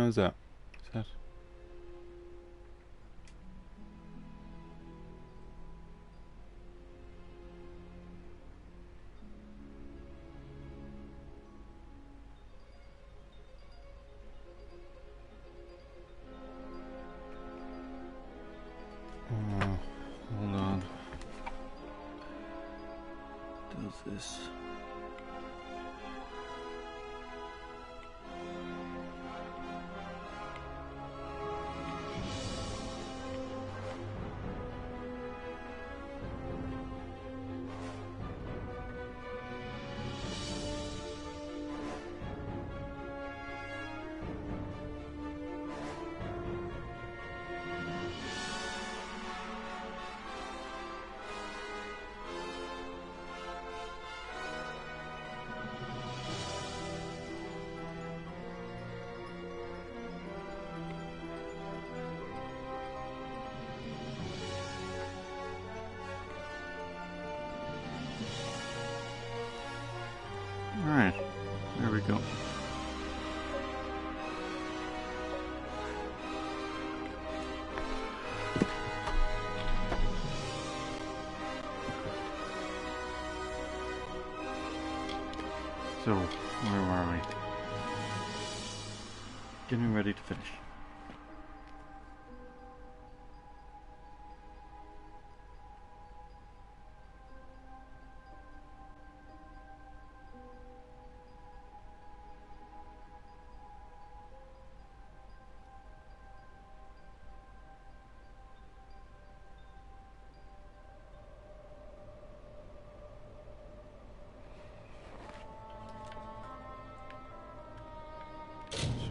How's that? Is that? Hold on. Does this? Alright, there we go. So, where were we? Getting ready to finish.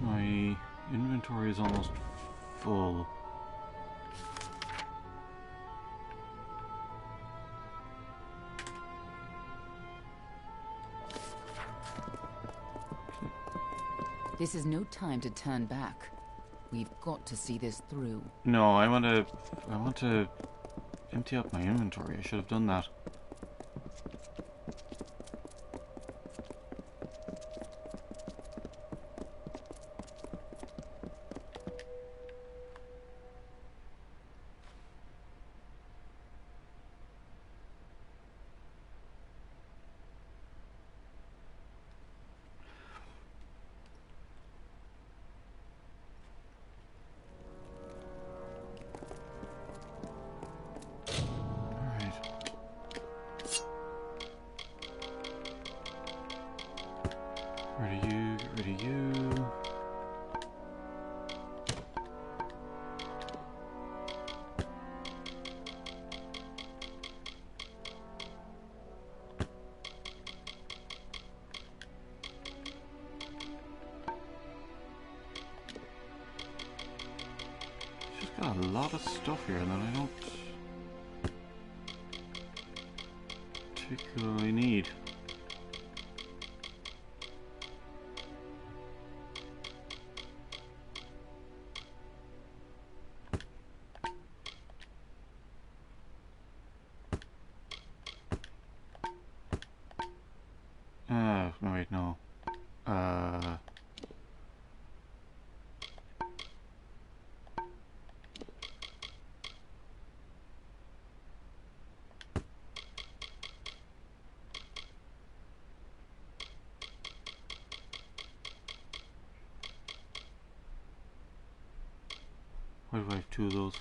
My inventory is almost full. This is no time to turn back. We've got to see this through. No, I want to empty out my inventory. I should have done that. Get rid of you. She's got a lot of stuff here that I don't particularly need. No, wait, no. Why do I have two of those?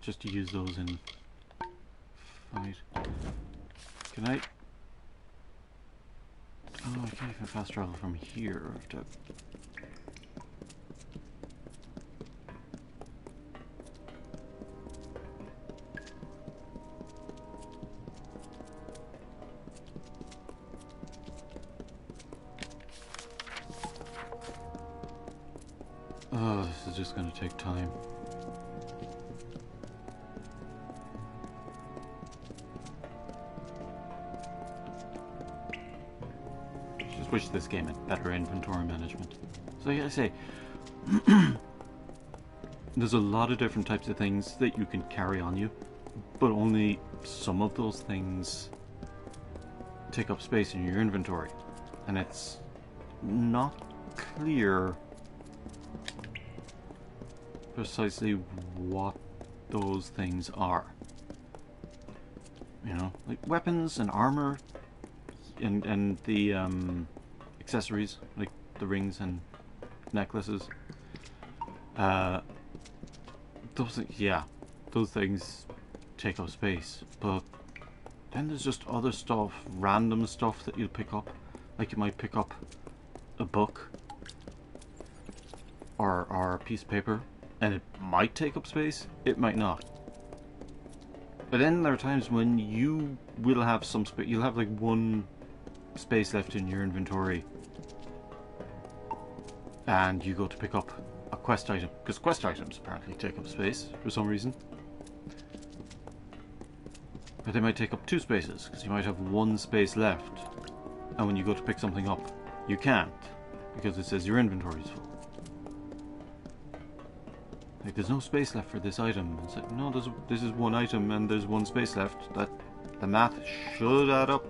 just to use those in fight. Can I? Oh, I can't even fast travel from here. I have to. Oh, this is just going to take time. Just wish this game had better inventory management. So like I say, there's a lot of different types of things that you can carry on you, but only some of those things take up space in your inventory. And it's not clear precisely what those things are. You know, like weapons and armor and the accessories, like the rings and necklaces. Those things take up space. But then there's just other stuff, random stuff that you'll pick up. Like you might pick up a book or a piece of paper, and it might take up space, it might not. But then there are times when you will have some space, you'll have like one space left in your inventory, and you go to pick up a quest item, because quest items apparently take up space for some reason. But they might take up 2 spaces, because you might have 1 space left, and when you go to pick something up, you can't, because it says your inventory is full. Like, there's no space left for this item. It's like, no, this is 1 item and there's 1 space left. That the math should add up.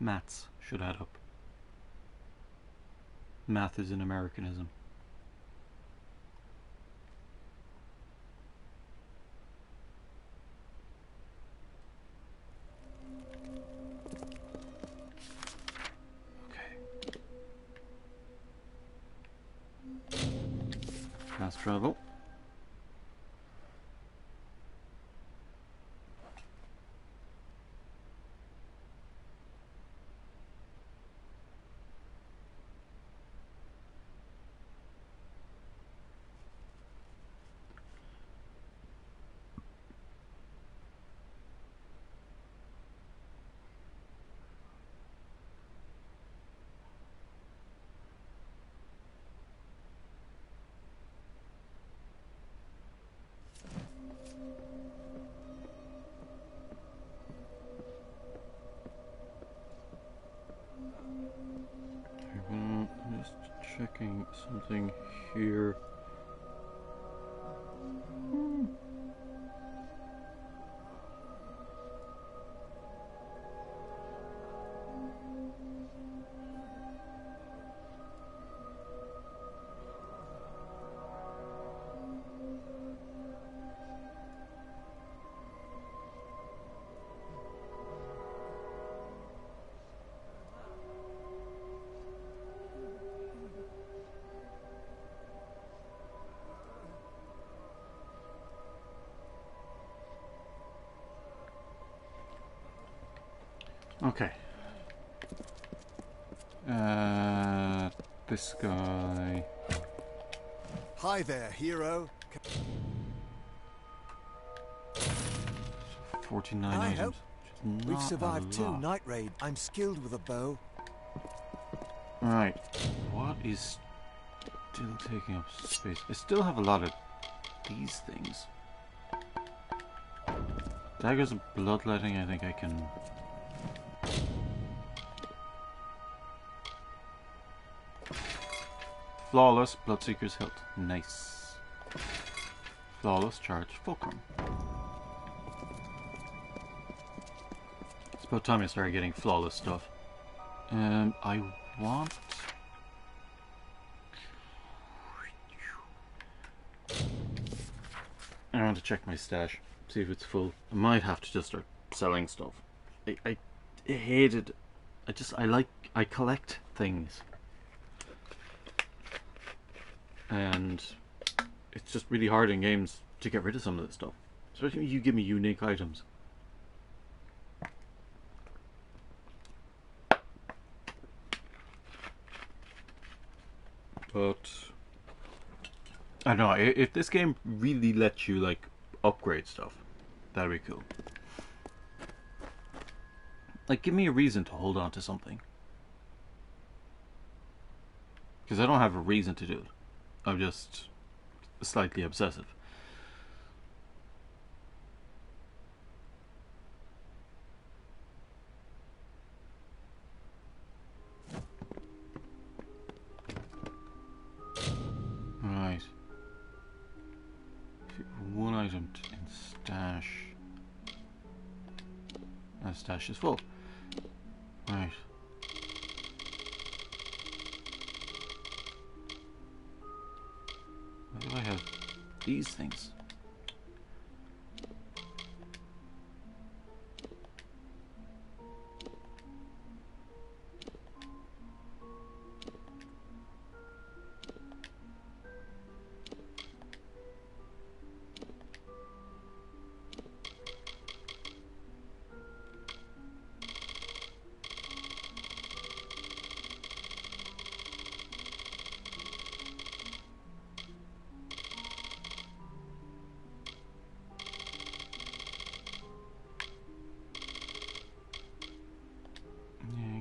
Maths should add up. Math is an Americanism. Fast travel. Just checking something here. Okay. This guy. Hi there, hero. 49 I items. hope Which is we've not survived a 2 lot. night raid. I'm skilled with a bow. Right. What is still taking up space? I still have a lot of these things. Daggers of bloodletting, I think I can... Flawless, Bloodseeker's hilt. Nice. Flawless, charge, fulcrum. It's about time I started getting flawless stuff. I want... I want to check my stash, see if it's full. I might have to just start selling stuff. I hated. I collect things, and it's just really hard in games to get rid of some of this stuff, especially when you give me unique items. But I don't know, if this game really lets you like upgrade stuff, that'd be cool. Like, give me a reason to hold on to something, because I don't have a reason to do it. I'm just slightly obsessive. Right. One item in stash. And stash is full. Right. Why do I have these things?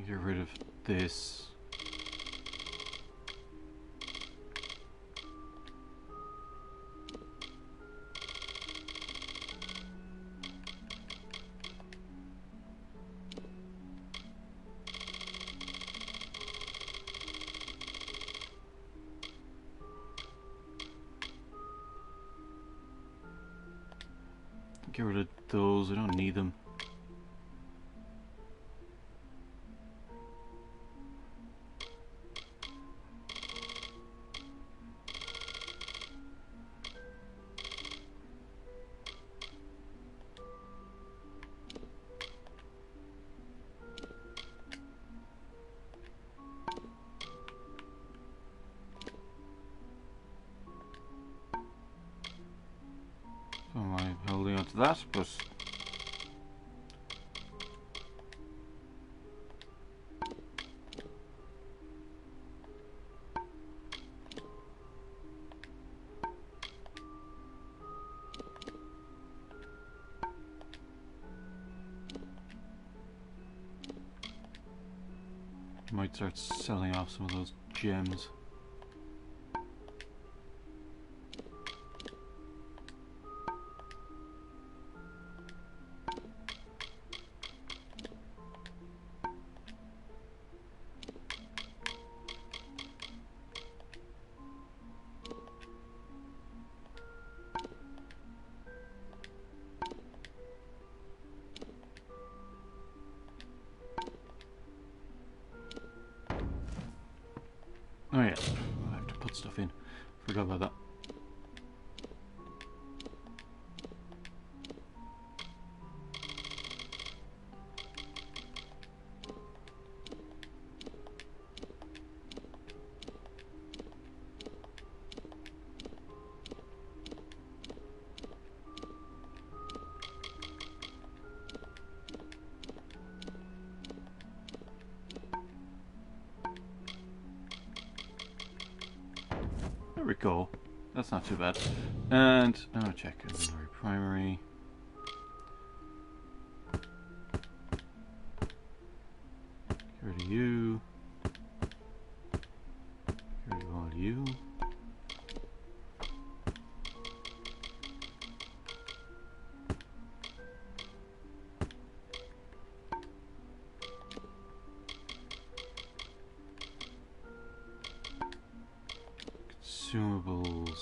Get rid of this. Get rid of those, I don't need them. So am I holding on to that? But might start selling off some of those gems. Oh yeah, I have to put stuff in. Forgot about that. There we go. That's not too bad. And now check inventory primary. Get rid of you. Get rid of all you. Consumables.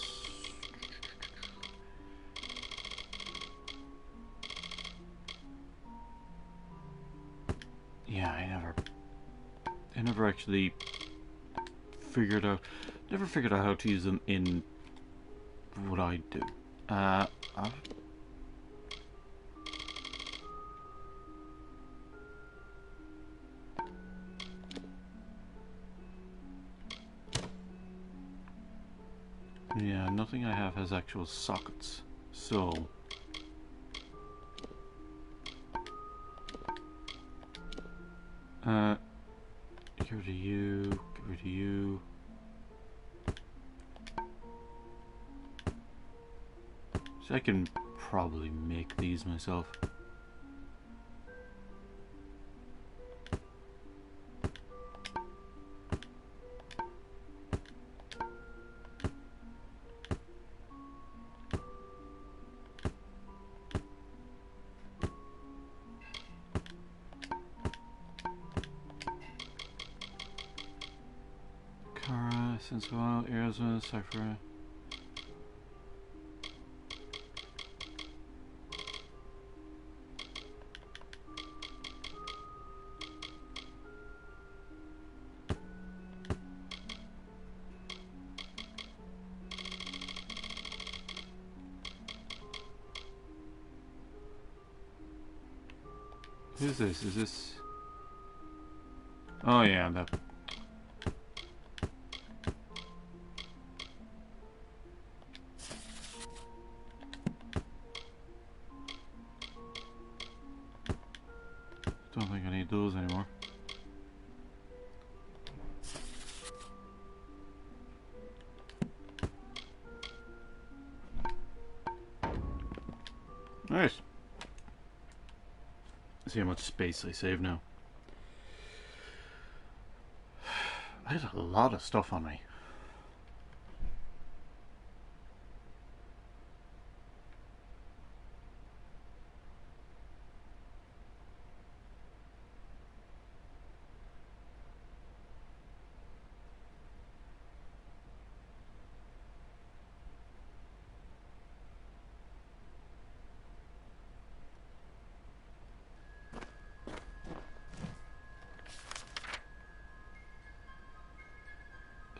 Yeah, I never actually figured out how to use them in what I do. Yeah, nothing I have has actual sockets. So... get rid of you, get rid of you. So I can probably make these myself. Kara, Sensual, Aerosmith, Cypher. Who's this? Is this... Oh yeah, that... Don't think I need those anymore. Nice. See how much space I save now. I had a lot of stuff on me.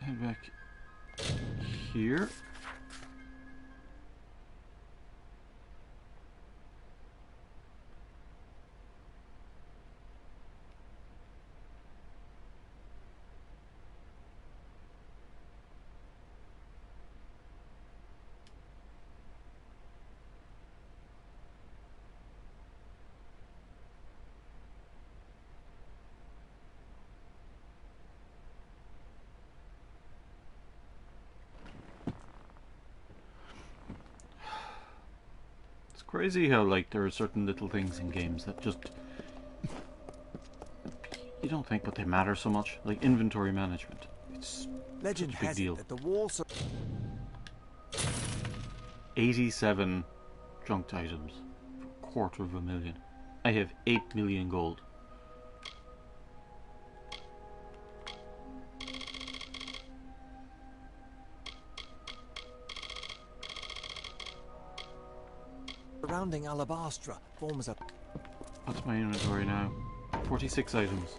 Head back here. Crazy how, like, there are certain little things in games that just... you don't think, but they matter so much. Like inventory management. It's Legend such a big has deal. it that the walls 87 junked items. For 250,000. I have 8 million gold. surrounding Alabastra forms a... What's my inventory now? 46 items.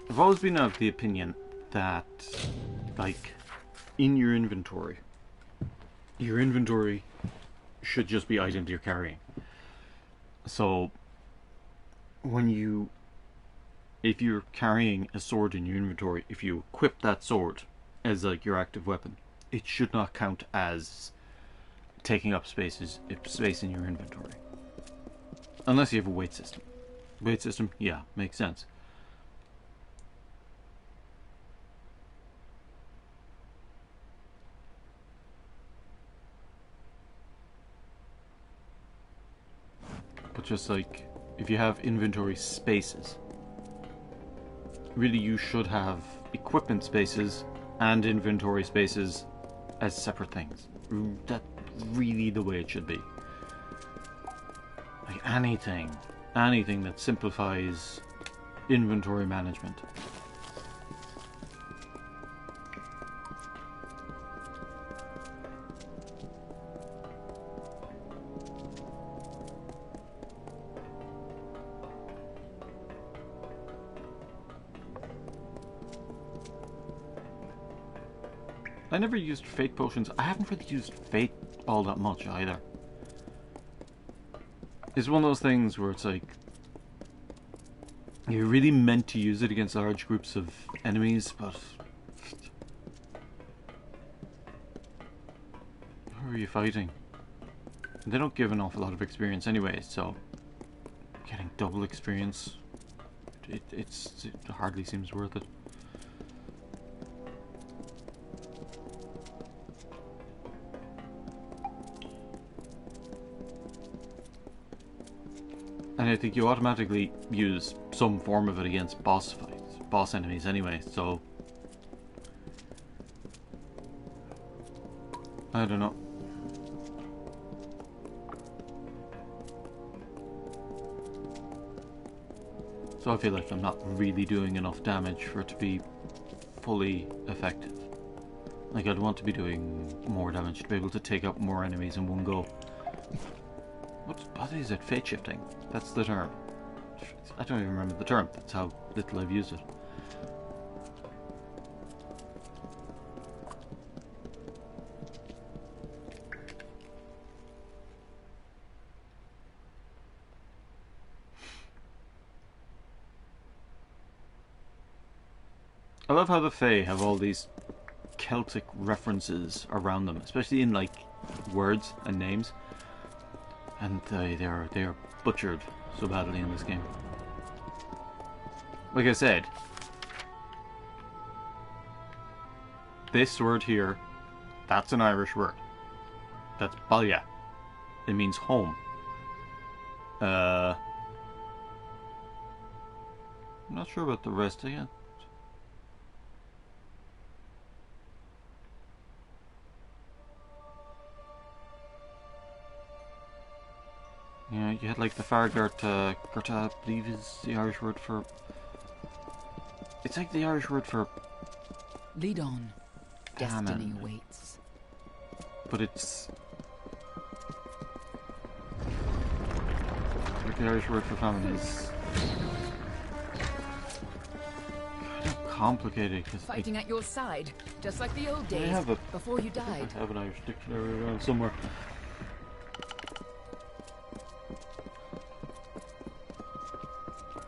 I've always been of the opinion that, like, in your inventory should just be items you're carrying. So, if you're carrying a sword in your inventory, if you equip that sword as, like, your active weapon, it should not count as taking up space in your inventory. Unless you have a weight system. Weight system, yeah, makes sense. But just like, if you have inventory spaces, really you should have equipment spaces and inventory spaces as separate things. That's really the way it should be. Like anything that simplifies inventory management. I never used fate potions. I haven't really used fate all that much either. It's one of those things where it's like, you're really meant to use it against large groups of enemies, but are you fighting? And they don't give an awful lot of experience anyway, so getting double experience, it hardly seems worth it. And I think you automatically use some form of it against boss fights, boss enemies anyway, so I don't know. So I feel like I'm not really doing enough damage for it to be fully effective. Like, I'd want to be doing more damage to be able to take out more enemies in one go. What is it? Fate shifting? That's the term. I don't even remember the term. That's how little I've used it. I love how the Fae have all these Celtic references around them, especially in like words and names, and they are butchered so badly in this game. Like I said, this word here, that's an Irish word. That's Balya. It means home. I'm not sure about the rest again. Yeah, you had like the Fargart, Garta, I believe is the Irish word for... It's like the Irish word for... Lead on. Destiny Hammond. waits. But it's... like the Irish word for famine is... kind of complicated, because... Fighting at your side, just like the old days, have a- before you died. I have an Irish dictionary around somewhere.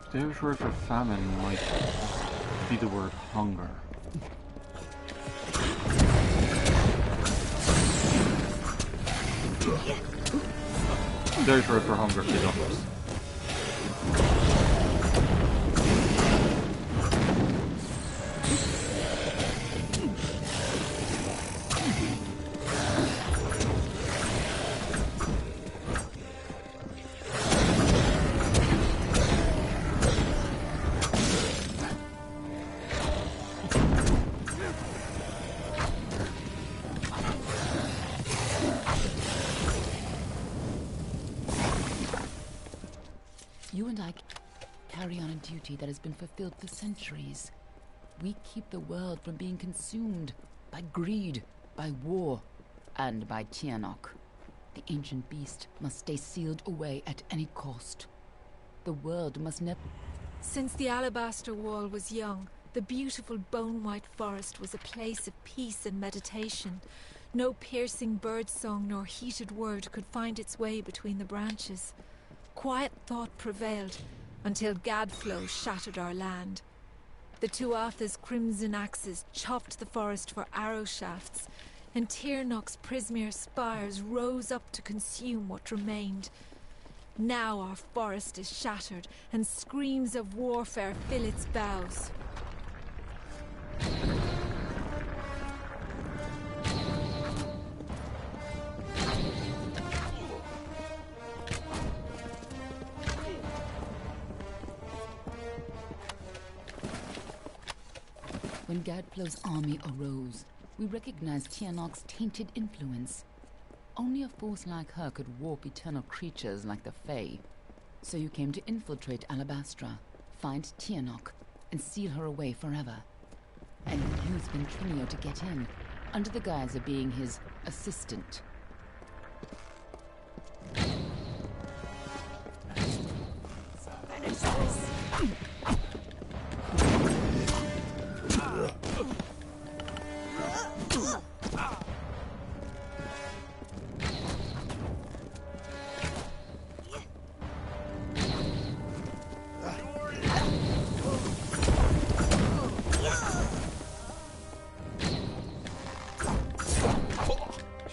The Irish word for famine might be the word hunger. The Irish word for hunger is others. You and I carry on a duty that has been fulfilled for centuries. We keep the world from being consumed by greed, by war, and by Tianok. The ancient beast must stay sealed away at any cost. The world must never... Since the alabaster wall was young, the beautiful bone-white forest was a place of peace and meditation. No piercing birdsong nor heated word could find its way between the branches. Quiet thought prevailed until Gadflow shattered our land. The Tuatha's crimson axes chopped the forest for arrow shafts, and Tirnoch's Prismere spires rose up to consume what remained. Now our forest is shattered, and screams of warfare fill its boughs. When Gadflow's army arose, we recognized Tianok's tainted influence. Only a force like her could warp eternal creatures like the Fae. So you came to infiltrate Alabastra, find Tianok, and seal her away forever. And you used Ventrinio to get in, under the guise of being his assistant.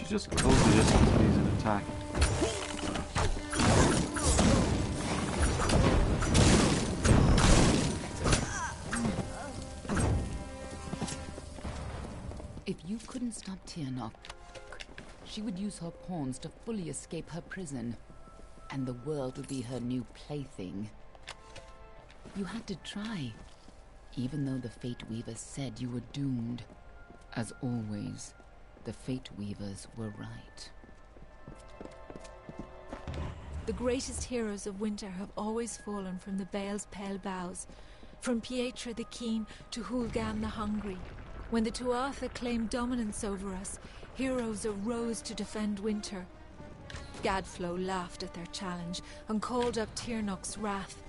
She just close the distance and use an attack. If you couldn't stop Tirnoch, she would use her pawns to fully escape her prison, and the world would be her new plaything. You had to try, even though the Fate Weavers said you were doomed. As always, the Fate Weavers were right. The greatest heroes of winter have always fallen from the Vale's pale boughs, from Pietra the Keen to Hulgan the Hungry. When the Tuatha claimed dominance over us, heroes arose to defend winter. Gadflow laughed at their challenge and called up Tirnoch's wrath.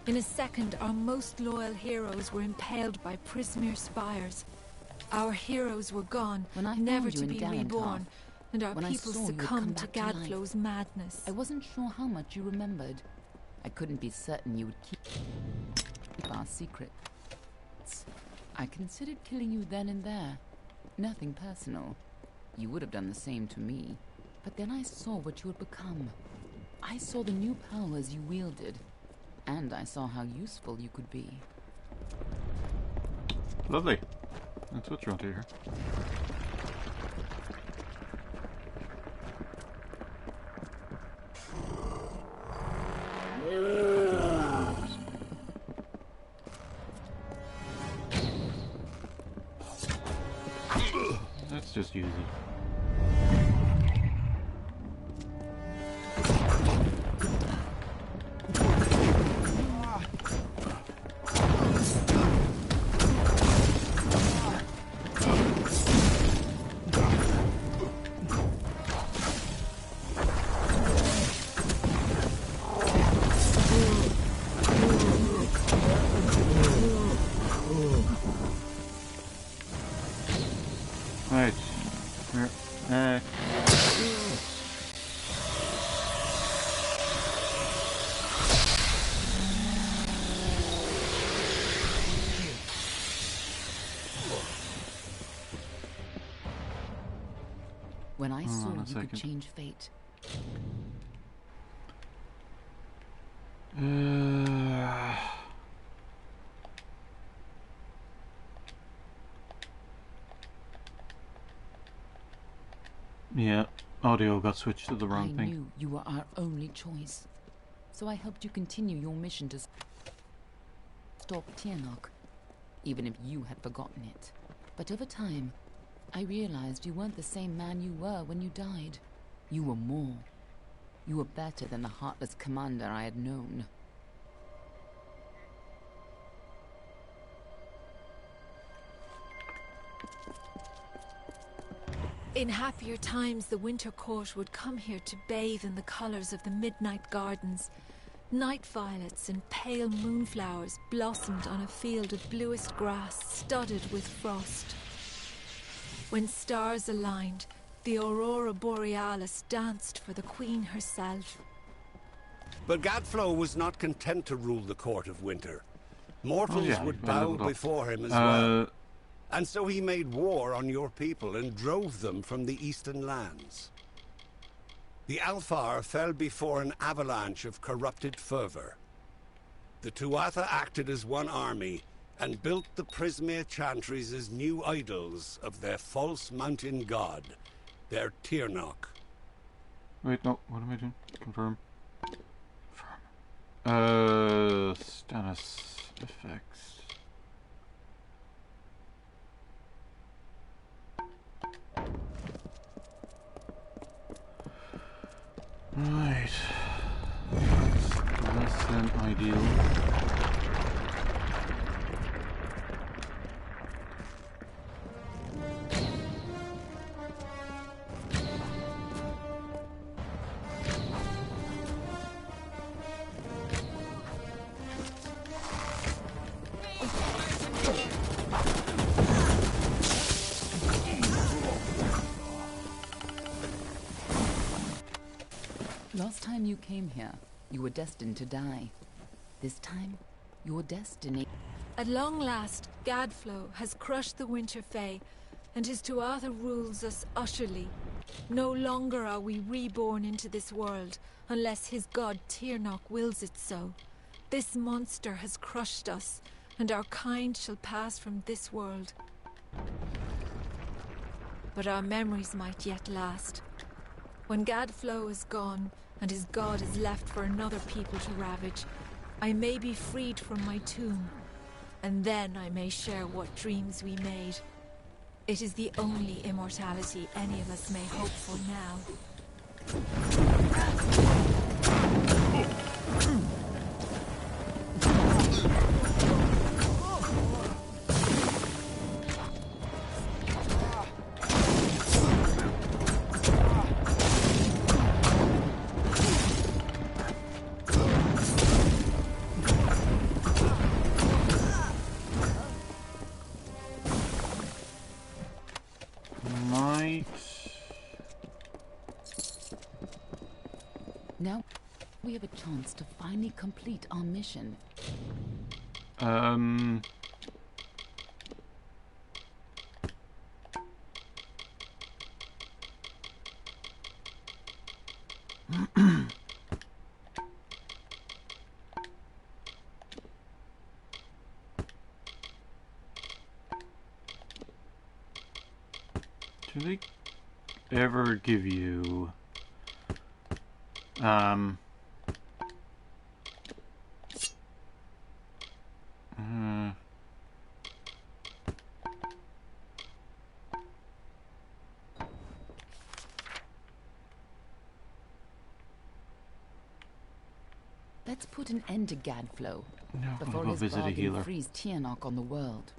In a second, our most loyal heroes were impaled by Prismere spires. Our heroes were gone, never to be reborn, and our people succumbed to Gadflow's madness. I wasn't sure how much you remembered. I couldn't be certain you would keep our secret. I considered killing you then and there. Nothing personal. You would have done the same to me. But then I saw what you had become. I saw the new powers you wielded. And I saw how useful you could be. Lovely. That's what you want to hear. Let's just use it. Right. When I saw you could change fate. Yeah, audio got switched to the wrong thing. I knew you were our only choice, so I helped you continue your mission to stop Tirnoch, even if you had forgotten it. But over time, I realized you weren't the same man you were when you died. You were more. You were better than the heartless commander I had known. In happier times, the Winter Court would come here to bathe in the colours of the midnight gardens. Night violets and pale moonflowers blossomed on a field of bluest grass studded with frost. When stars aligned, the Aurora Borealis danced for the Queen herself. But Gadflow was not content to rule the Court of Winter. Mortals would bow before him as well. And so he made war on your people and drove them from the eastern lands. The Alfar fell before an avalanche of corrupted fervor. The Tuatha acted as one army and built the Prismere chantries as new idols of their false mountain god, their Tirnoch. Wait, no, what am I doing? Confirm. Confirm. Status effects. Right. That's less than ideal. Last time you came here, you were destined to die. This time, your destiny... At long last, Gadflow has crushed the Winter Fae and his Tuatha rules us utterly. No longer are we reborn into this world, unless his god Tirnoch wills it so. This monster has crushed us, and our kind shall pass from this world. But our memories might yet last. When Gadflow is gone, and his god is left for another people to ravage, I may be freed from my tomb, and then I may share what dreams we made. It is the only immortality any of us may hope for now. Now, we have a chance to finally complete our mission. Do they ever give you Let's put an end to Gadflow before go his visit a healer. bargain frees Tirnoch on the world.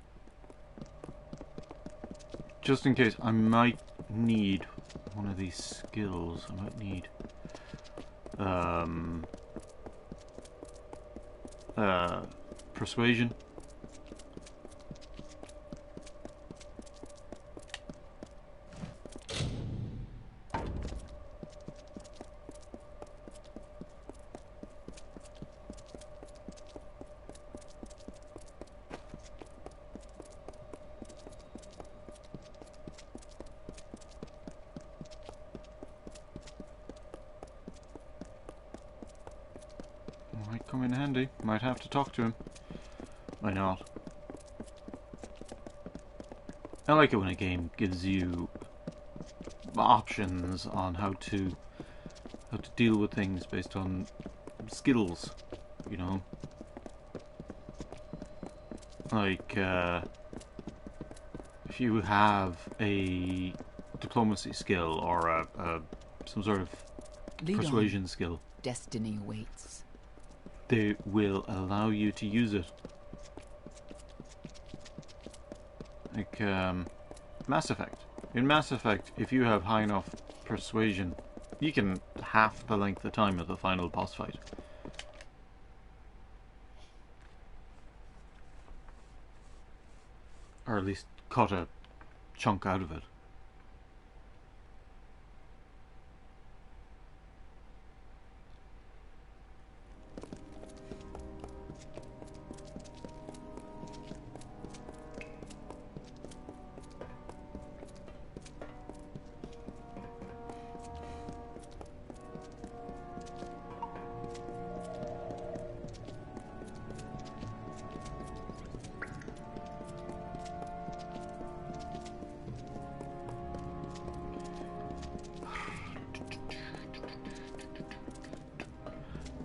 Just in case, I might need one of these skills. I might need persuasion. Might come in handy. Might have to talk to him. Why not? I like it when a game gives you options on how to deal with things based on skills, you know? Like, if you have a diplomacy skill or some sort of persuasion skill, destiny awaits. They will allow you to use it. Like, Mass Effect. In Mass Effect, if you have high enough persuasion, you can half the length of time of the final boss fight. Or at least cut a chunk out of it.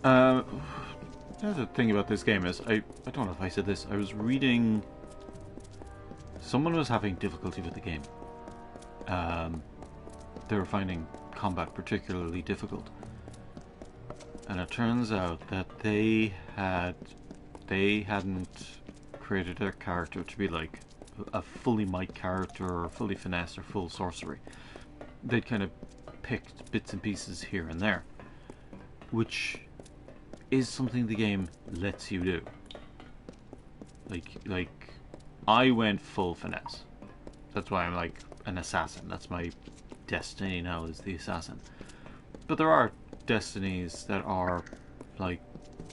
The other thing about this game is, I don't know if I said this, I was reading, someone was having difficulty with the game. They were finding combat particularly difficult. And it turns out that they hadn't created their character to be like a fully might character or fully finesse or full sorcery. They'd kind of picked bits and pieces here and there, which is something the game lets you do. Like I went full finesse. That's why I'm like an assassin. That's my destiny now, is the assassin. But there are destinies that are like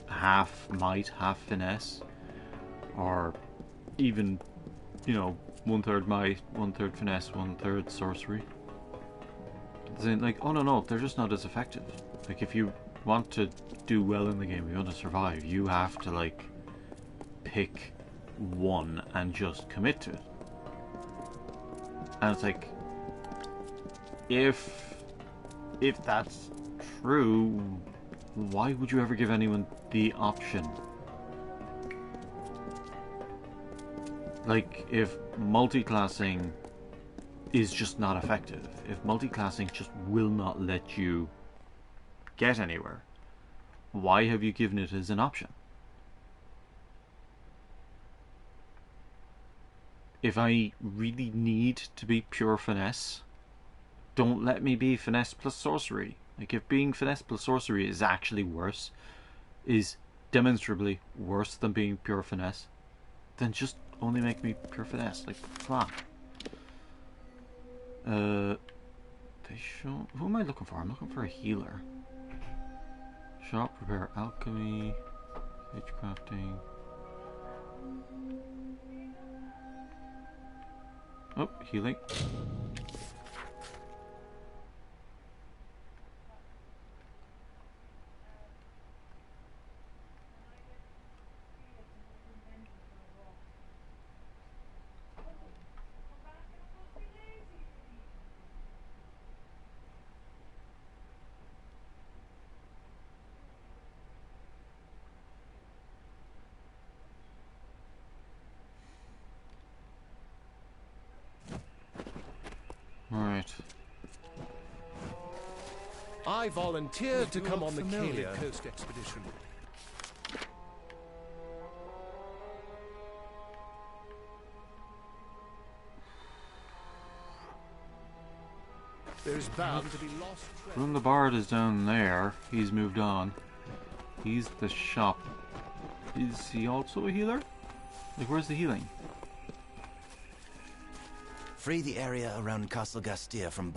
half might, half finesse, or even, you know, 1/3 might, 1/3 finesse, 1/3 sorcery. Then, like, oh no, they're just not as effective. Like, if you want to do well in the game, you want to survive, you have to, like, pick one and just commit to it. And it's like, if that's true, why would you ever give anyone the option? Like, if multiclassing is just not effective, if multiclassing just will not let you get anywhere, why have you given it as an option? If I really need to be pure finesse, don't let me be finesse plus sorcery. Like, if being finesse plus sorcery is actually worse, is demonstrably worse than being pure finesse, then just only make me pure finesse. Like, come on. They show... Who am I looking for? I'm looking for a healer. Shop, repair, alchemy, sage crafting. Oh, healing. Alright. I volunteered to come on the Kalia Coast expedition. There's bound to be lost treasure. Rune the Bard is down there. He's moved on. He's the shop. Is he also a healer? Like, where's the healing? Free the area around Castle Gastia from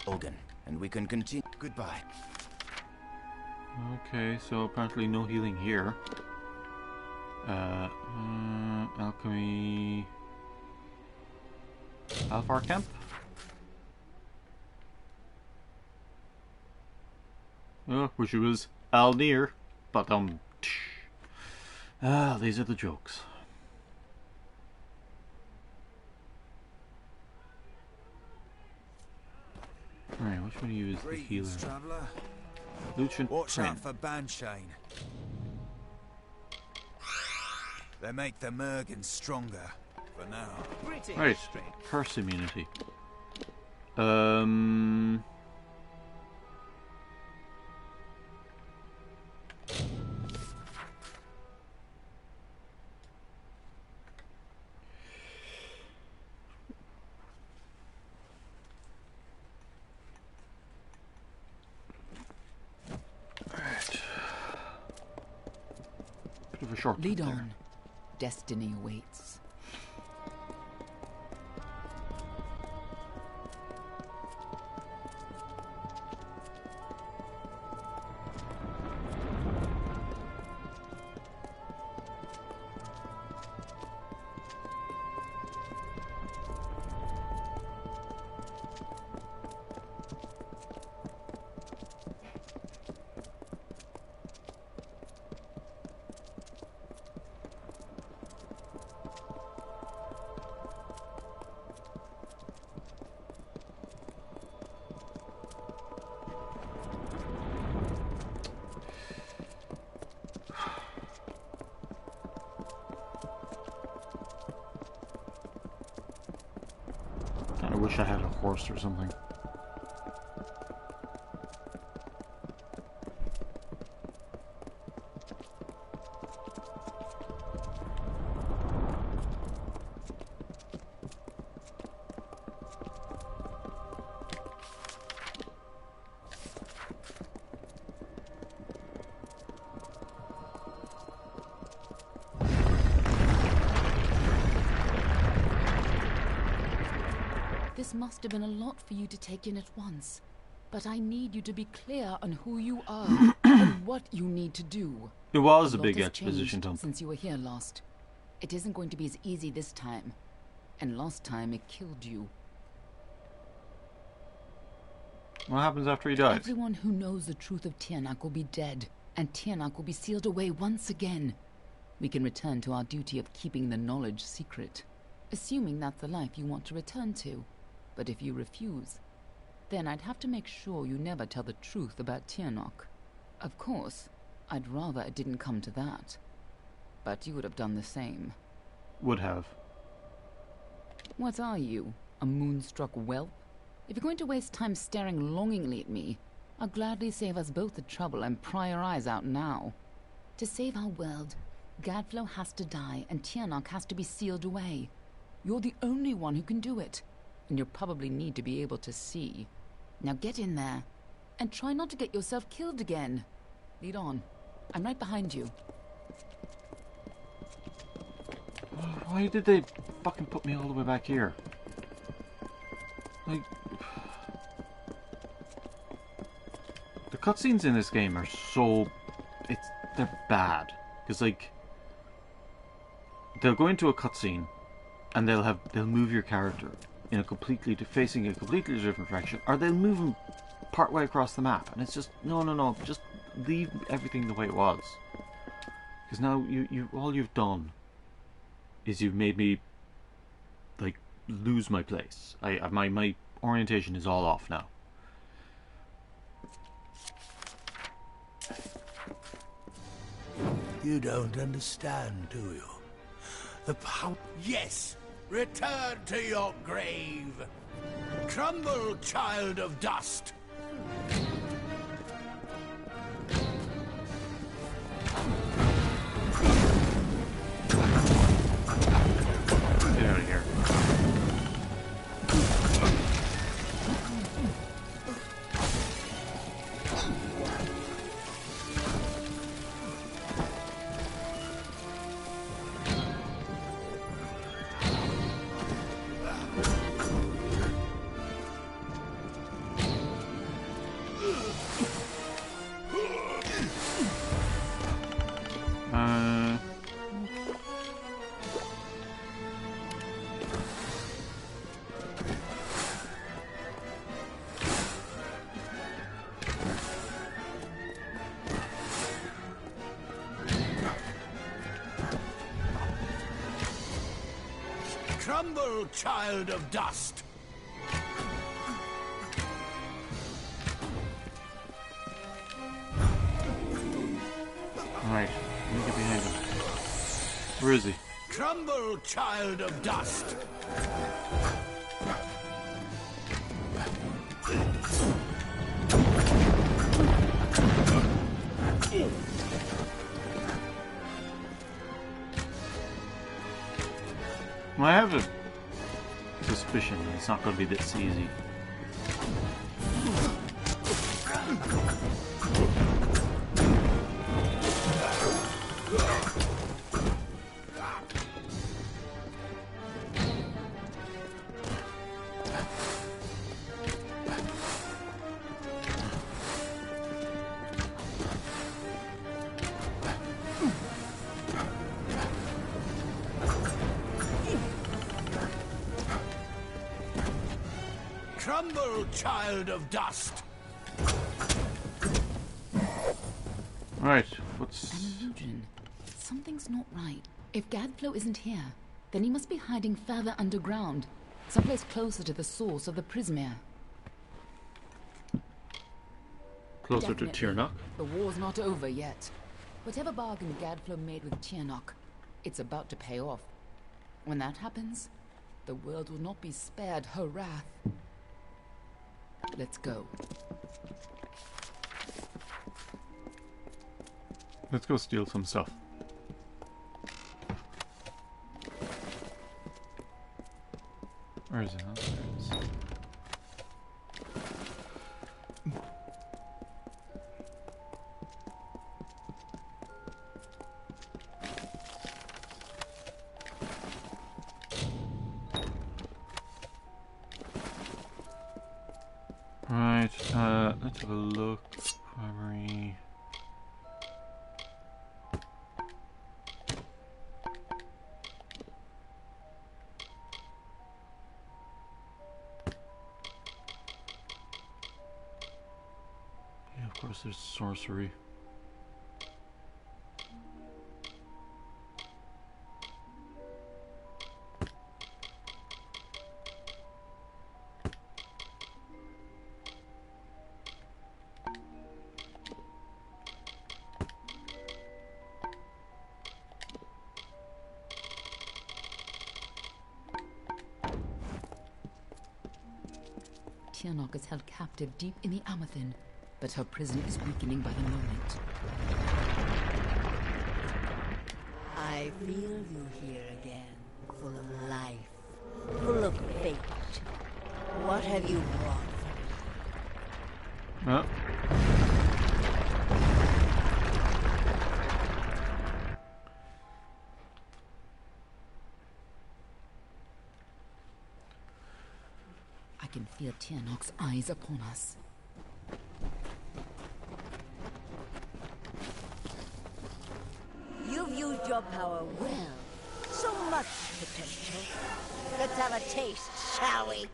Bogan, and we can continue. Goodbye. Okay, so apparently no healing here. Alchemy... Alfar Camp? Oh, wish it was Alnir, but these are the jokes. Alright, which one of you is the healer? Traveler. Lucian Watch Prin. out for Banshane. They make the Mergens stronger for now. Right, curse immunity. Bit of a short Lead there. on. Destiny awaits. I wish I had a horse or something. This must have been a lot for you to take in at once. But I need you to be clear on who you are and what you need to do. It was a lot big has exposition changed dump. since you were here last. It isn't going to be as easy this time. And last time it killed you. What happens after he dies? Everyone who knows the truth of Tianak will be dead, and Tianak will be sealed away once again. We can return to our duty of keeping the knowledge secret, assuming that's the life you want to return to. But if you refuse, then I'd have to make sure you never tell the truth about Tianak. Of course, I'd rather it didn't come to that. But you would have done the same. Would have. What are you, a moonstruck whelp? If you're going to waste time staring longingly at me, I'll gladly save us both the trouble and pry your eyes out now. To save our world, Gadflow has to die and Tianak has to be sealed away. You're the only one who can do it, and you'll probably need to be able to see. Now get in there, and try not to get yourself killed again. Lead on. I'm right behind you. Why did they fucking put me all the way back here? Like... The cutscenes in this game are so... They're bad. Because, like... They'll go into a cutscene, and they'll move your character in a facing a completely different direction, or they'll move him partway across the map, and it's just, no, just leave everything the way it was. Because now, all you've done is you've made me, like, lose my place. My orientation is all off now. You don't understand, do you? The power... Yes! Return to your grave! Crumble, child of dust! Get out of here. Crumble, child of dust! Alright, let me get behind him. Where is he? Crumble, child of dust! Well, I have a suspicion that it's not going to be this easy. Crumble, child of dust! Right, what's... Amalur, something's not right. If Gadflow isn't here, then he must be hiding further underground, someplace closer to the source of the Prismere. Closer Definitely. to Tiernok? The war's not over yet. Whatever bargain Gadflow made with Tiernok, it's about to pay off. When that happens, the world will not be spared her wrath. Let's go. Let's go steal some stuff. Where is it? Oh, there it is. let's have a look. Primary. Yeah, of course there's sorcery. Tianok is held captive deep in the Amathin, but her prison is weakening by the moment. I feel you here again, full of life, full of fate. What have you brought for me? I can feel Tianok's eyes upon us. You've used your power well. So much potential. Let's have a taste, shall we?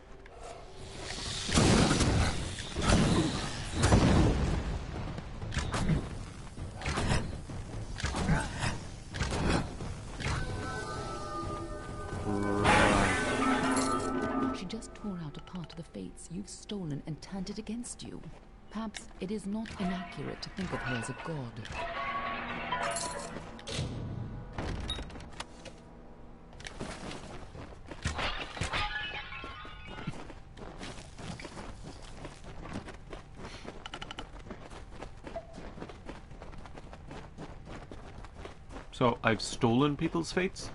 She just tore out a part of the fates you've stolen and turned it against you. Perhaps it is not inaccurate to think of her as a god. So, I've stolen people's fates?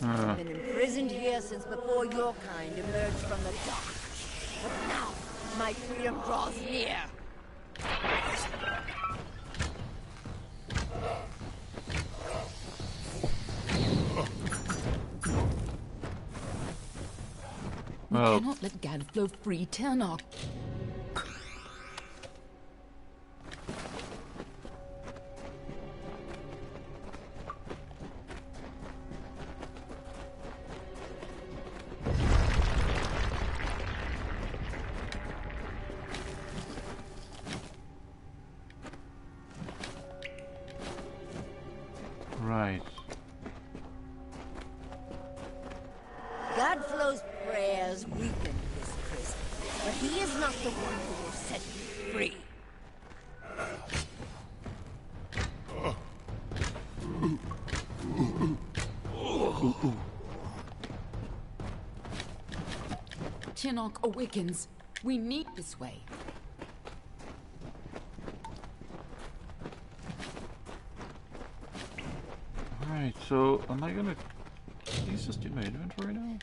I've been imprisoned here since before your kind emerged from the dark. But now, my freedom draws near. We cannot let Gadflow free Tianok. Right. Godflow's prayers weaken this prison, but he is not the one who will set you free. Tianok awakens. We need this way. Alright, so am I gonna use this in my inventory now?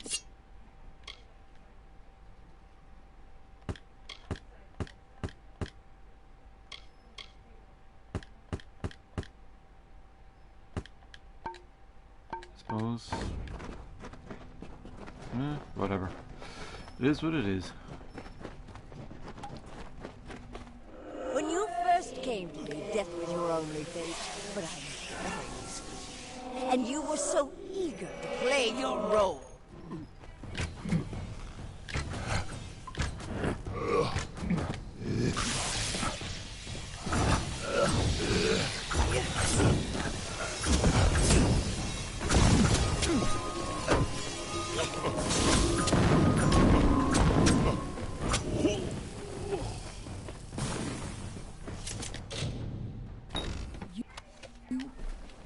Suppose. Whatever. It is what it is. When you first came to me, death was your only fate, but I am better used. And you were so eager to play your role.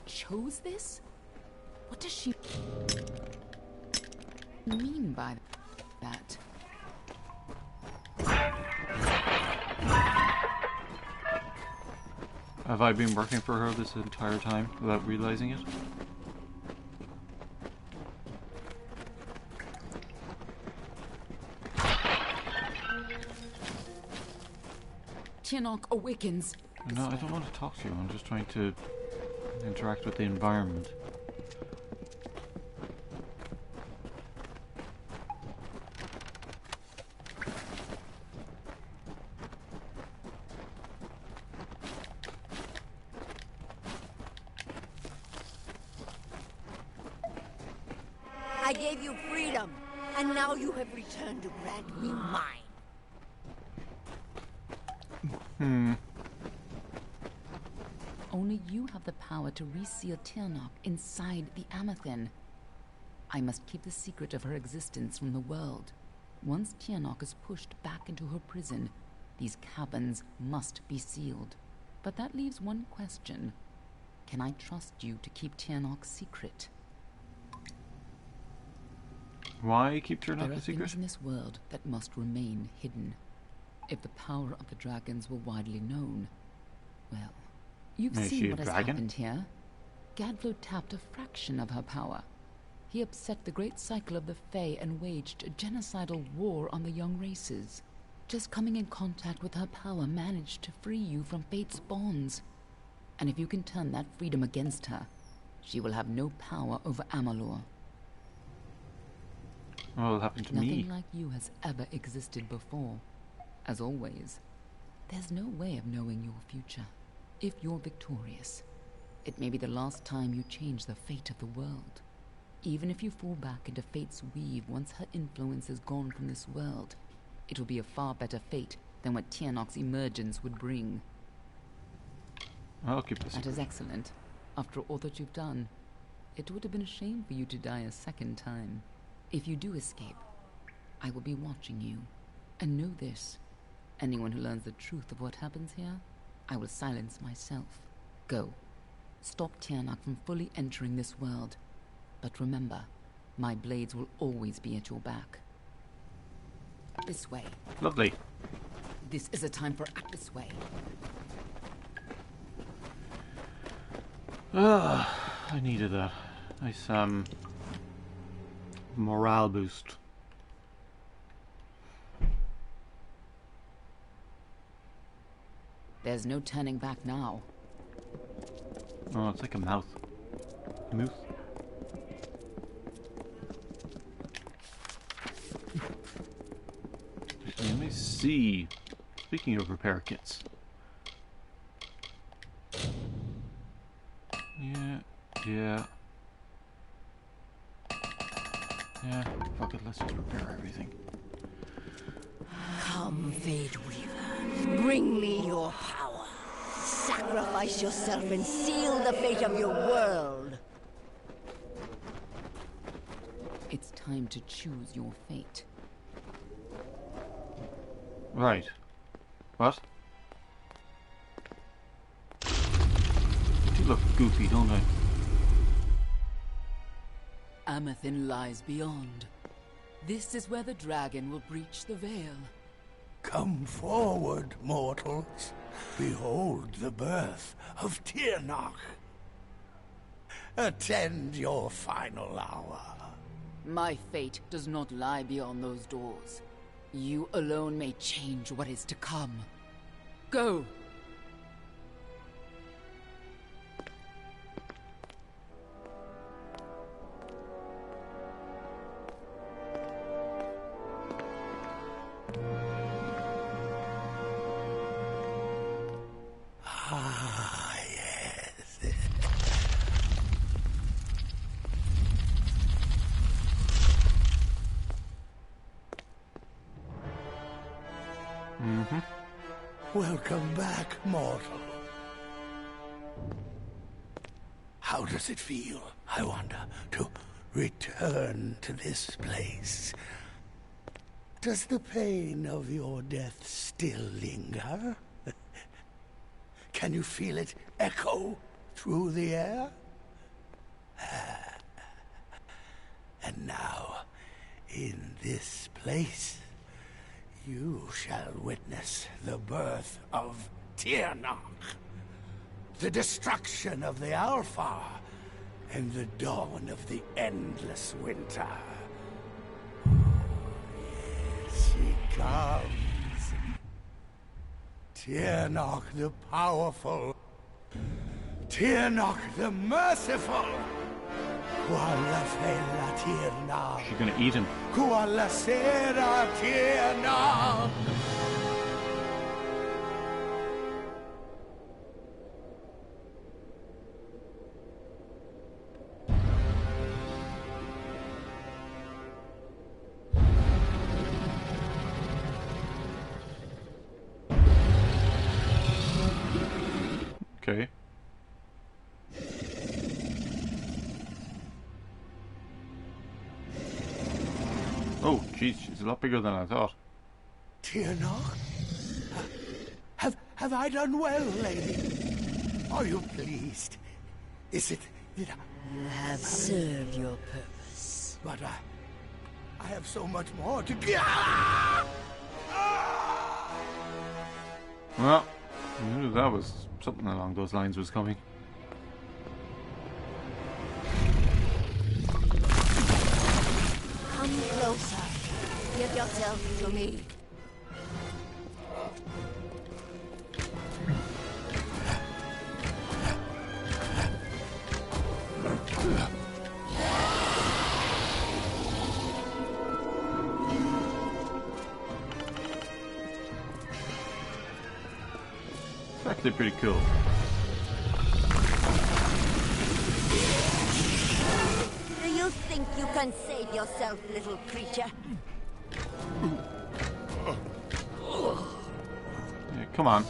Chose this? What does she mean by that? Have I been working for her this entire time without realizing it? Tianok awakens. No, I don't want to talk to you. I'm just trying to interact with the environment. I gave you freedom, and now you have returned to grant me mine. Only you have the power to reseal Tianok inside the Amethyst. I must keep the secret of her existence from the world. Once Tianok is pushed back into her prison, these caverns must be sealed. But that leaves one question. Can I trust you to keep Tianok's secret? Why keep Tianok There a are secret? things in this world that must remain hidden. If the power of the dragons were widely known, well, you've Is she seen a what has dragon? happened here. Gadflo tapped a fraction of her power. He upset the great cycle of the Fae and waged a genocidal war on the young races. Just coming in contact with her power managed to free you from fate's bonds. And if you can turn that freedom against her, she will have no power over Amalur. What will happen to me? Nothing like you has ever existed before. As always, there's no way of knowing your future. If you're victorious, it may be the last time you change the fate of the world. Even if you fall back into fate's weave once her influence is gone from this world, it will be a far better fate than what Tianok's emergence would bring. I'll keep this. That is excellent. After all that you've done, it would have been a shame for you to die a second time. If you do escape, I will be watching you. And know this, anyone who learns the truth of what happens here, I will silence myself. Go. Stop Tianok from fully entering this world. But remember, my blades will always be at your back. This way. Lovely. This is a time for this way. I needed a nice morale boost. There's no turning back now. Oh, it's like a mouth. Moose. Actually, let me see. Speaking of repair kits. Yeah. Fuck it, let's just repair everything. Come, Fate Weaver. Bring me your power. Sacrifice yourself and seal the fate of your world. It's time to choose your fate. Right. What? You look goofy, don't I? Amethyst lies beyond. This is where the dragon will breach the veil. Come forward, mortals. Behold the birth of Tianok. Attend your final hour. My fate does not lie beyond those doors. You alone may change what is to come. Go! Ah, yes. Welcome back, mortal. How does it feel, I wonder, to return to this place? Does the pain of your death still linger? Can you feel it echo through the air? And now, in this place, you shall witness the birth of Tianok, the destruction of the Alpha, and the dawn of the endless winter. Yes, she comes. Tiernok the powerful. Tiernok the merciful. Kuala fela Tiernok. She's gonna eat him. Kuala sera Tiernok. Okay. Oh, jeez, she's a lot bigger than I thought. Tiernok? Have I done well, lady? Are you pleased? Is it that You have served your purpose. But I have so much more to give. Well, I knew that was something along those lines was coming. Come closer. Give yourself to me. It's actually pretty cool. Do you think you can save yourself, little creature? Yeah, come on.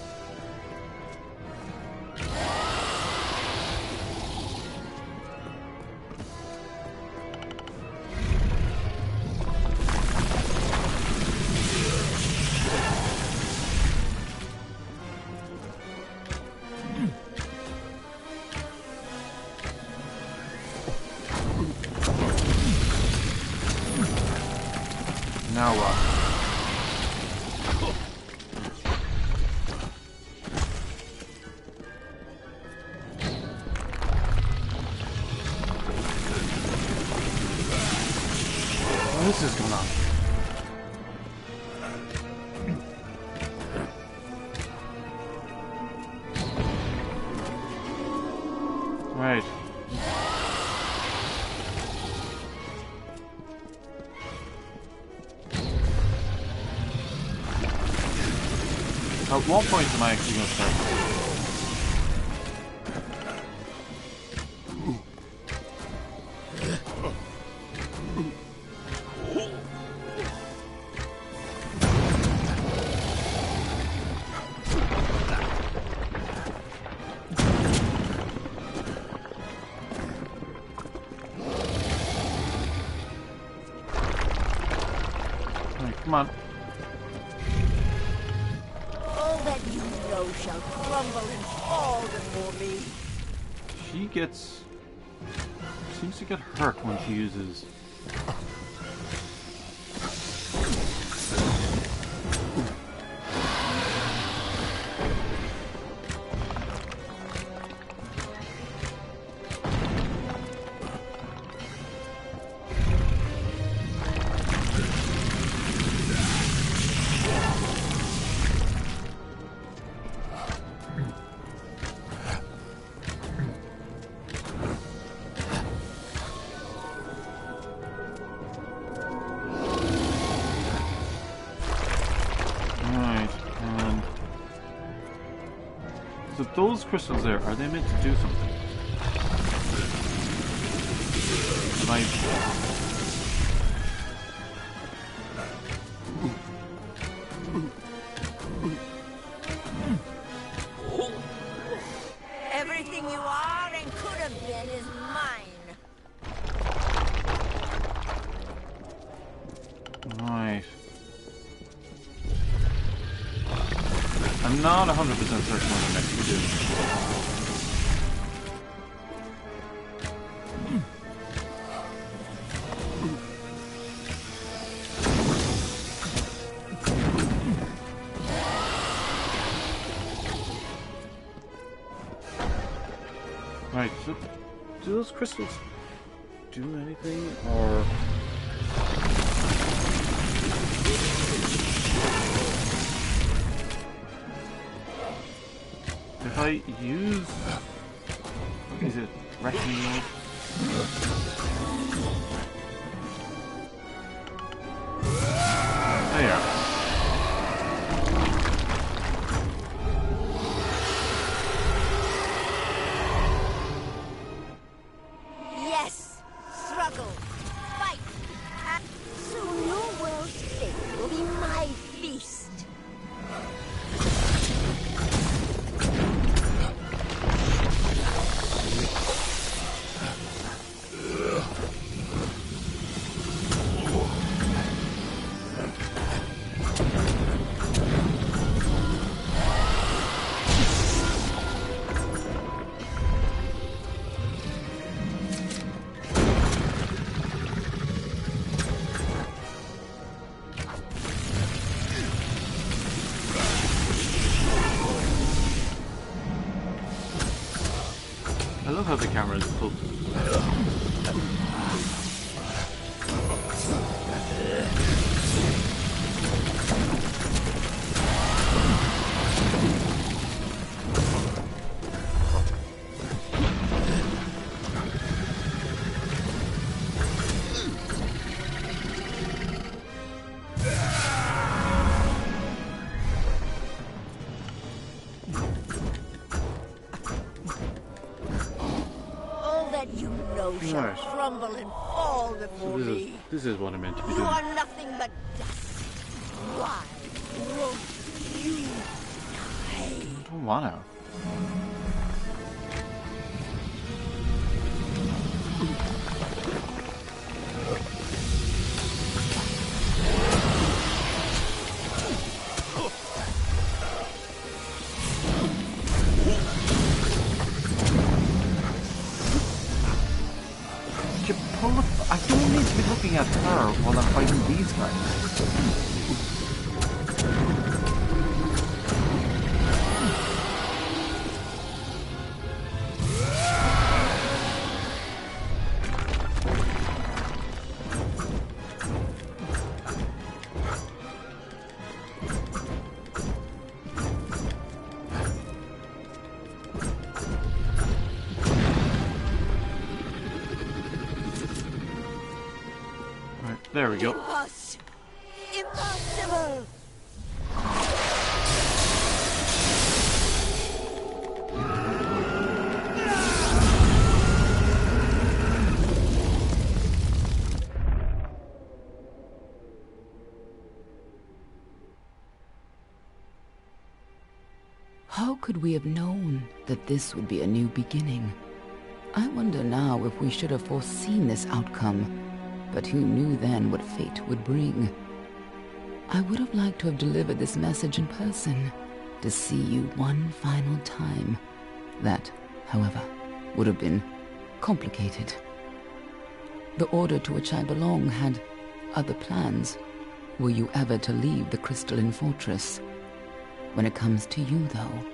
Now what? What is going on? Right. At what point am I actually going to start? Right, come on. All that you know shall crumble and fall before me. She gets... seems to get hurt when she uses... So those crystals there, are they meant to do something? Am I... Everything you are and could have been is mine. Right. I'm not 100% certain what I'm actually doing. Right, so do those crystals do anything, or... I use... Is it Wrecking Mode? Oh yeah. Yes! Struggle! Fight! And soon your world's fate will be my feast! I love how the camera is pulled. Shall crumble and fall before me. This is what I meant to be doing. You are nothing but dust. Why won't you die? I don't wanna. I don't need to be looking at her while I'm fighting these guys. There we go. Impossible! Impossible! How could we have known that this would be a new beginning? I wonder now if we should have foreseen this outcome. But who knew then what fate would bring? I would have liked to have delivered this message in person, to see you one final time. That, however, would have been complicated. The order to which I belong had other plans. Were you ever to leave the crystalline fortress? When it comes to you, though,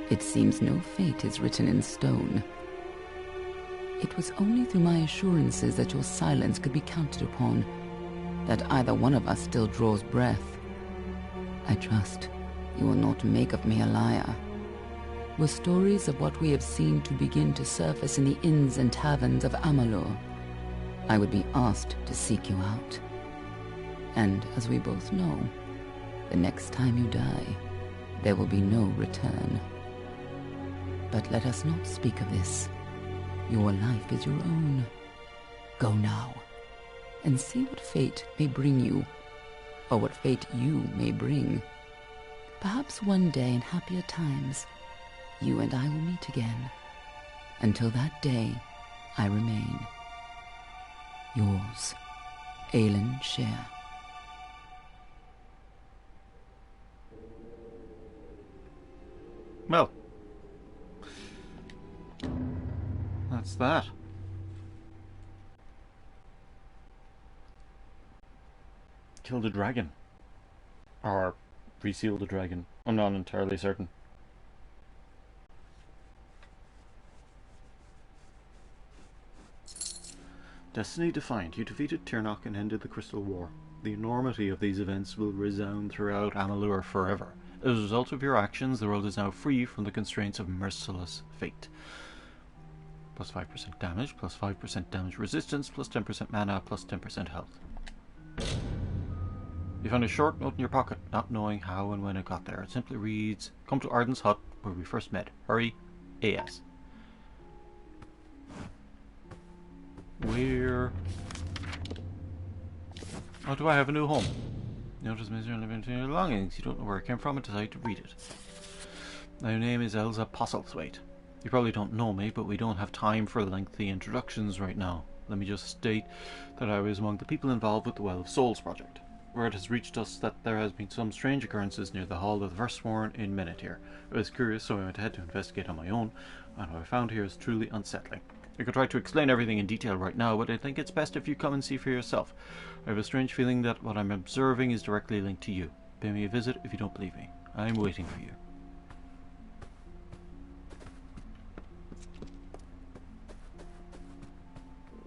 it seems no fate is written in stone. It was only through my assurances that your silence could be counted upon, that either one of us still draws breath. I trust you will not make of me a liar. Were stories of what we have seen to begin to surface in the inns and taverns of Amalur, I would be asked to seek you out. And as we both know, the next time you die, there will be no return. But let us not speak of this. Your life is your own. Go now, and see what fate may bring you, or what fate you may bring. Perhaps one day in happier times, you and I will meet again. Until that day, I remain yours, Aelin Sher. Well, that's that. Killed a dragon. Or resealed a dragon. I'm not entirely certain. Destiny defined. You defeated Tirnoch and ended the Crystal War. The enormity of these events will resound throughout Amalur forever, As a result of your actions, the world is now free from the constraints of merciless fate. Plus 5% damage, plus 5% damage resistance, plus 10% mana, plus 10% health. You found a short note in your pocket, not knowing how and when it got there. It simply reads, "Come to Arden's hut, where we first met. Hurry, A.S." Where... Oh, do I have a new home? Notice misery and living into your belongings. You don't know where it came from and decide to read it. My name is Elsa Postlethwaite. You probably don't know me, but we don't have time for lengthy introductions right now. Let me just state that I was among the people involved with the Well of Souls project. Word has reached us that there has been some strange occurrences near the Hall of the Firstborn in Menethir. I was curious, so I went ahead to investigate on my own, and what I found here is truly unsettling. I could try to explain everything in detail right now, but I think it's best if you come and see for yourself. I have a strange feeling that what I'm observing is directly linked to you. Pay me a visit if you don't believe me. I'm waiting for you.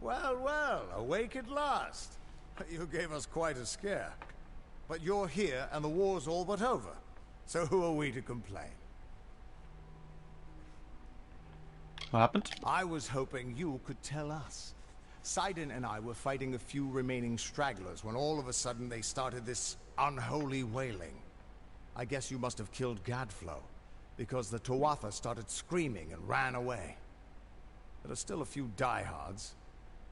Well, well, awake at last. You gave us quite a scare. But you're here and the war's all but over. So who are we to complain? What happened? I was hoping you could tell us. Sidon and I were fighting a few remaining stragglers when all of a sudden they started this unholy wailing. I guess you must have killed Gadflow, because the Tuatha started screaming and ran away. There are still a few diehards,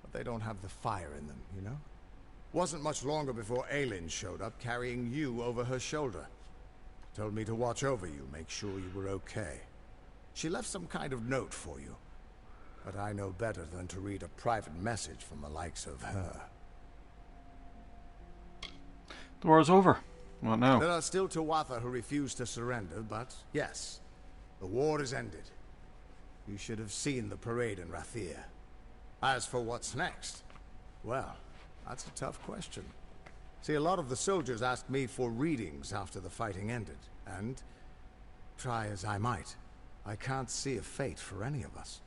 but they don't have the fire in them, you know? Wasn't much longer before Aelin showed up, carrying you over her shoulder. Told me to watch over you, make sure you were okay. She left some kind of note for you, but I know better than to read a private message from the likes of her. The war's over. What now? There are still Tuatha who refuse to surrender, but yes, the war is ended. You should have seen the parade in Rathir. As for what's next, well, that's a tough question. See, a lot of the soldiers asked me for readings after the fighting ended, and try as I might, I can't see a fate for any of us.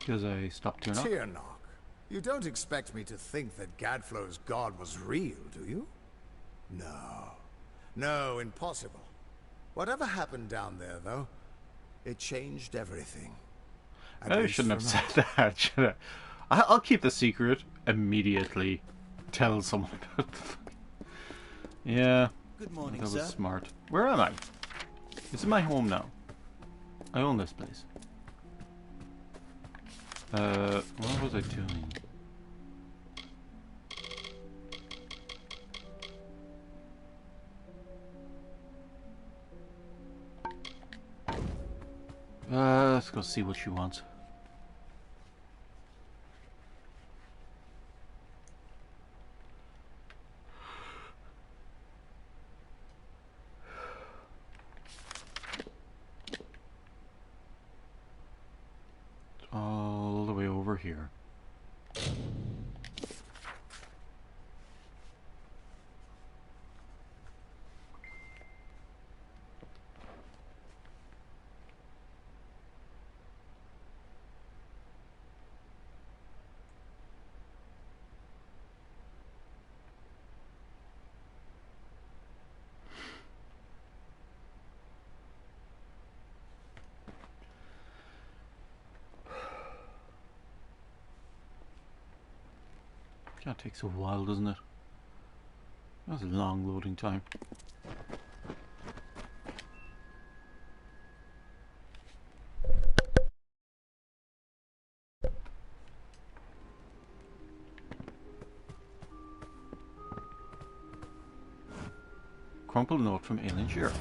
Because I stopped Tyrnock? Tyrnock? You don't expect me to think that Gadflow's god was real, do you? No. No, impossible. Whatever happened down there, though, it changed everything. I shouldn't have said that, should I? I'll keep the secret. Immediately tell someone about it. Yeah. Good morning, that was sir. smart. Where am I? This is my home now. I own this place. What was I doing? Let's go see what she wants. All the way over here. That takes a while, doesn't it? That's a long loading time. Crumpled note from Aelin Shear. Do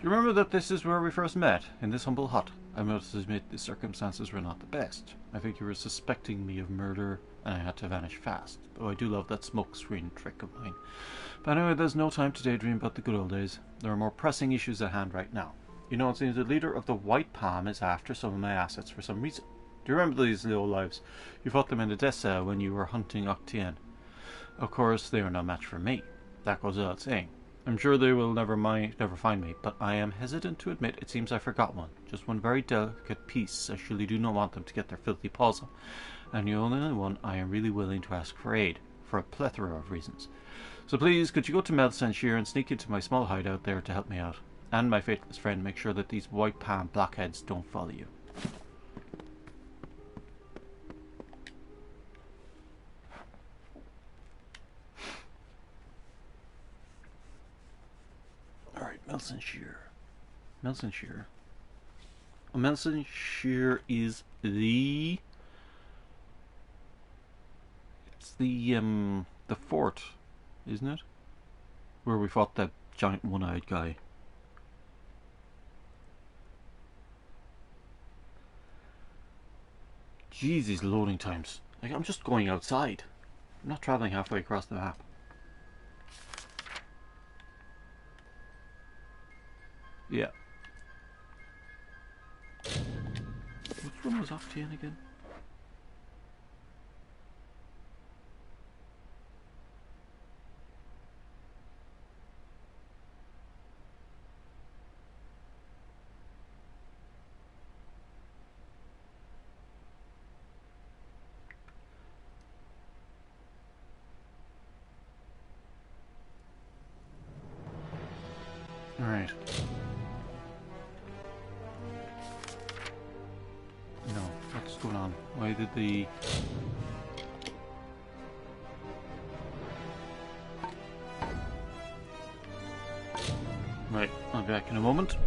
you remember that this is where we first met, in this humble hut? I must admit the circumstances were not the best. I think you were suspecting me of murder, and I had to vanish fast, though I do love that smokescreen trick of mine. But anyway, there's no time to daydream about the good old days. There are more pressing issues at hand right now. You know, it seems the leader of the White Palm is after some of my assets for some reason. Do you remember these low lives? You fought them in Odessa when you were hunting Octien. Of course, they are no match for me. That goes without saying. I'm sure they will never find me, but I am hesitant to admit it seems I forgot one. Just one very delicate piece I surely do not want them to get their filthy paws on. And the only one I am really willing to ask for aid. for a plethora of reasons. So please, could you go to Melsenshire and sneak into my small hideout there to help me out? And my faithless friend, make sure that these white palm blockheads don't follow you. Alright, Melsenshire. Melsenshire. Melsenshire is the... It's the fort, isn't it? Where we fought that giant one-eyed guy. Jeez, these loading times. Like, I'm just going outside. I'm not traveling halfway across the map. Yeah. Which one was Octane again? Alright. No, what's going on? Why did the... Right, I'll be back in a moment.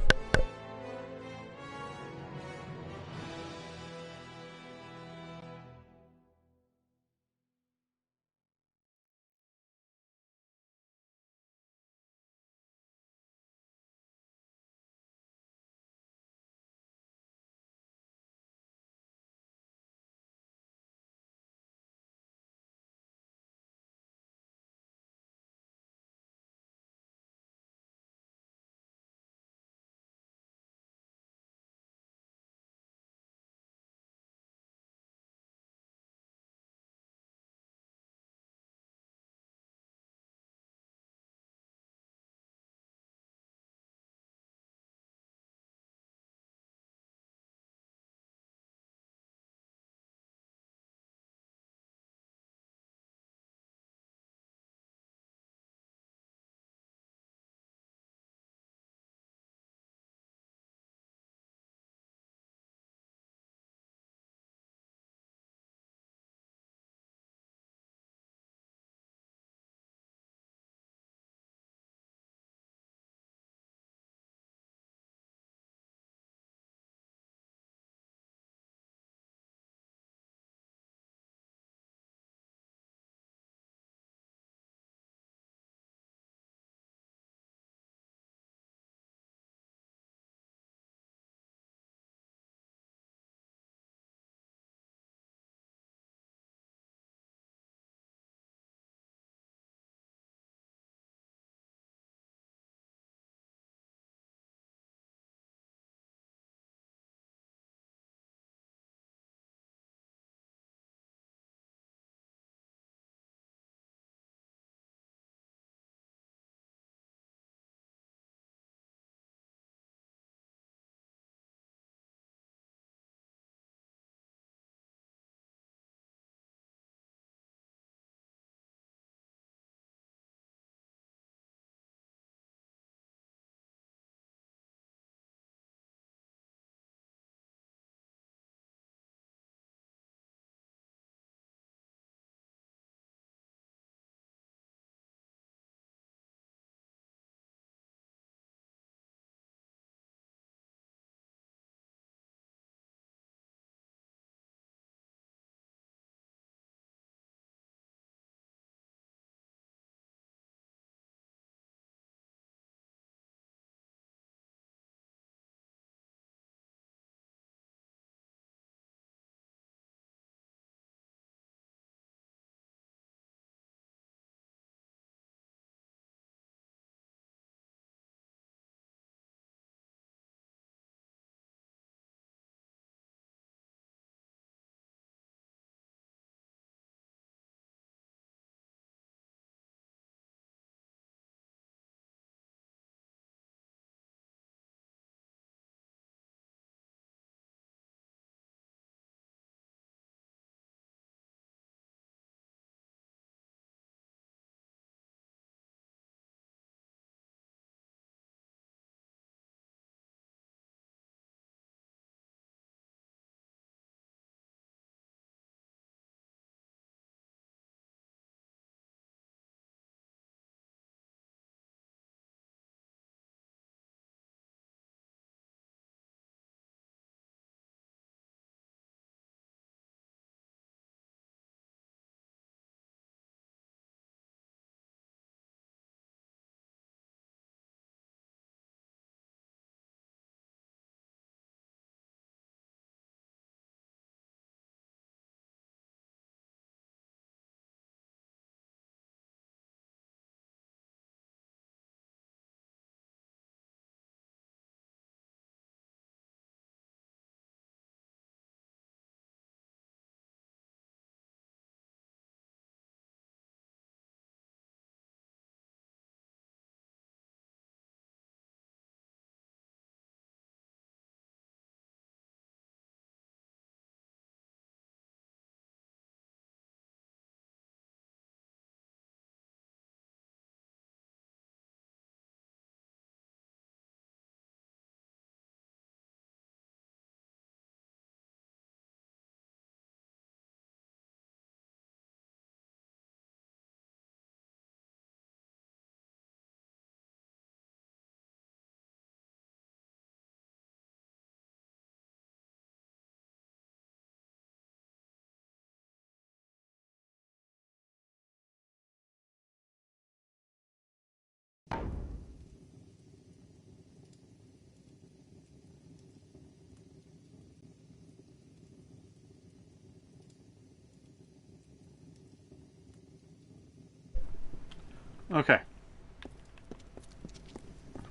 Okay.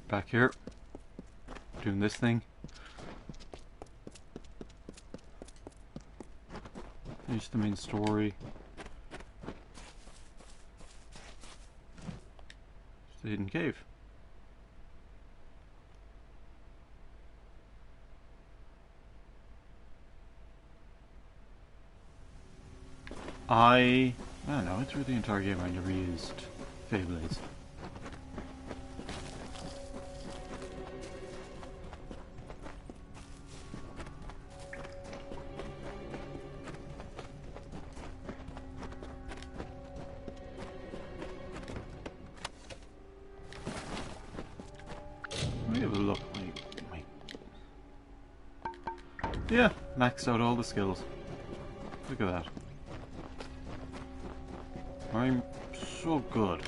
Back here. Doing this thing. Here's the main story. It's the hidden cave. I don't know, through the entire game I never used Feyblades. Let me have a look. Wait. Yeah, maxed out all the skills. Look at that. I'm so good.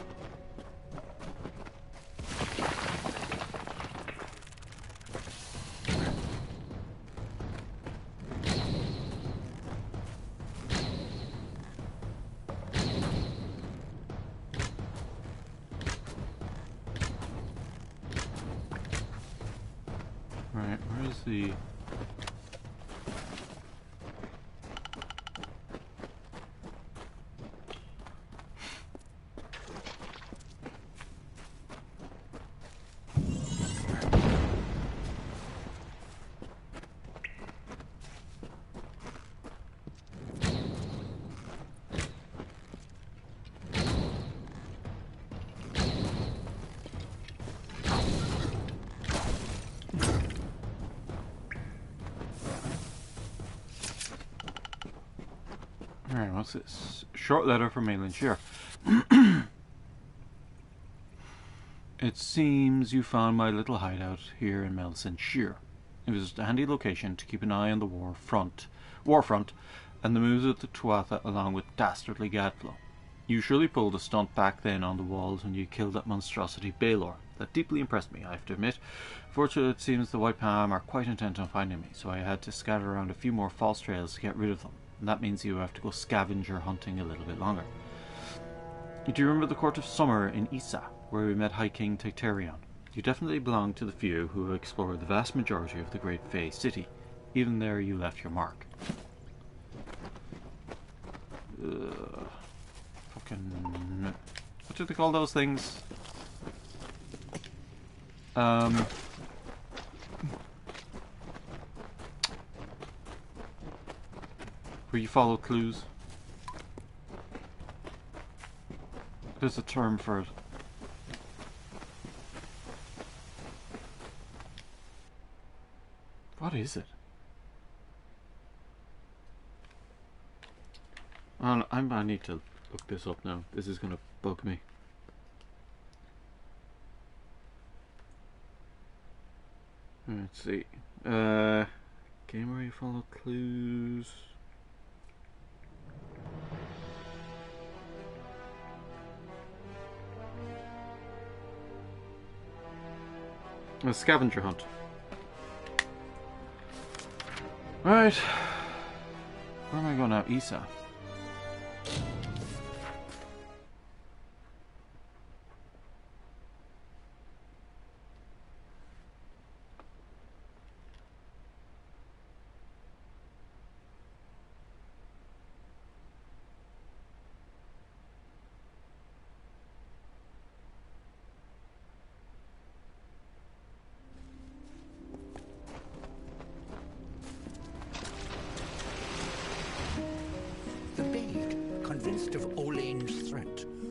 Right, where's the... Alright, what's this? Short letter from Malin Shear. It seems you found my little hideout here in Melson Shear. It was a handy location to keep an eye on the war front, and the moves of the Tuatha along with dastardly Gadflow. You surely pulled a stunt back then on the walls when you killed that monstrosity Baelor. That deeply impressed me, I have to admit. Fortunately, it seems the White Palm are quite intent on finding me, so I had to scatter around a few more false trails to get rid of them. And that means you have to go scavenger hunting a little bit longer. Do you remember the Court of Summer in Issa, where we met High King Tecterion? You definitely belong to the few who have explored the vast majority of the Great Fey City. Even there you left your mark. Fucking... what do they call those things? Where you follow clues. There's a term for it. What is it? Oh, I need to look this up now. This is gonna bug me. Let's see. Game where you follow clues. A scavenger hunt. Right. Where am I going now? Issa.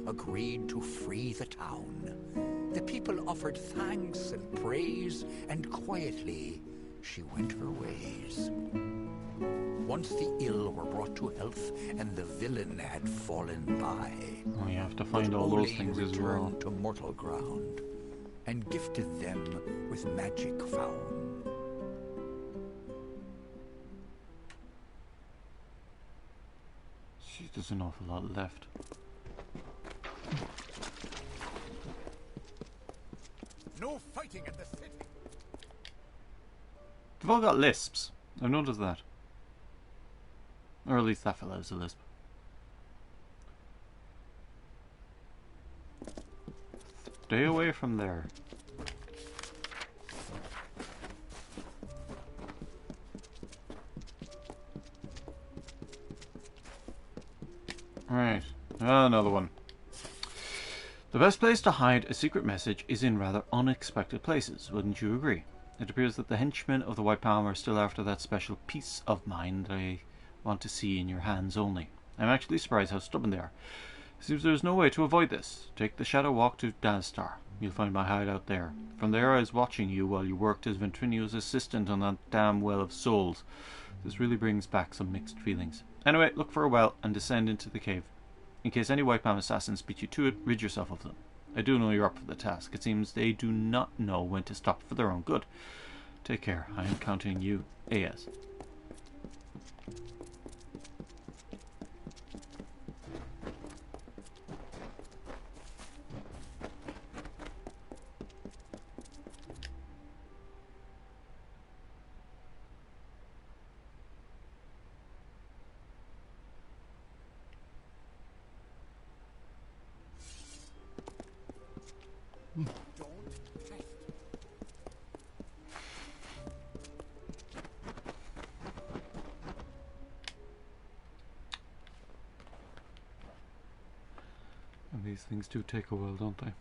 Agreed to free the town. The people offered thanks and praise, and quietly she went her ways. Once the ill were brought to health, and the villain had fallen by. Oh, you have to find all those things as well. Returned to mortal ground, and gifted them with magic found. Jeez, there's an awful lot left. No fighting at the city. They've all got lisps. I've noticed that. Or at least that fellow has a lisp. Stay away from there. Alright, another one. The best place to hide a secret message is in rather unexpected places, wouldn't you agree? It appears that the henchmen of the White Palm are still after that special piece of mine that I want to see in your hands only. I'm actually surprised how stubborn they are. Seems there's no way to avoid this. Take the Shadow Walk to Dazstar. You'll find my hideout there. From there I was watching you while you worked as Ventrino's assistant on that damn Well of Souls. This really brings back some mixed feelings. Anyway, look for a well and descend into the cave. In case any White Palm assassins beat you to it, rid yourself of them. I do know you're up for the task. It seems they do not know when to stop for their own good. Take care. I am counting you. A.S. And these things do take a while, don't they?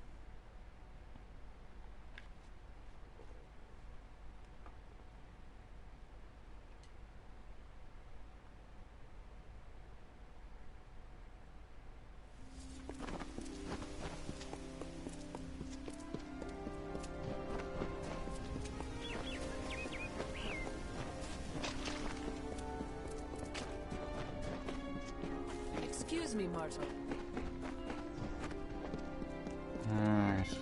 Excuse me, mortal. Alright.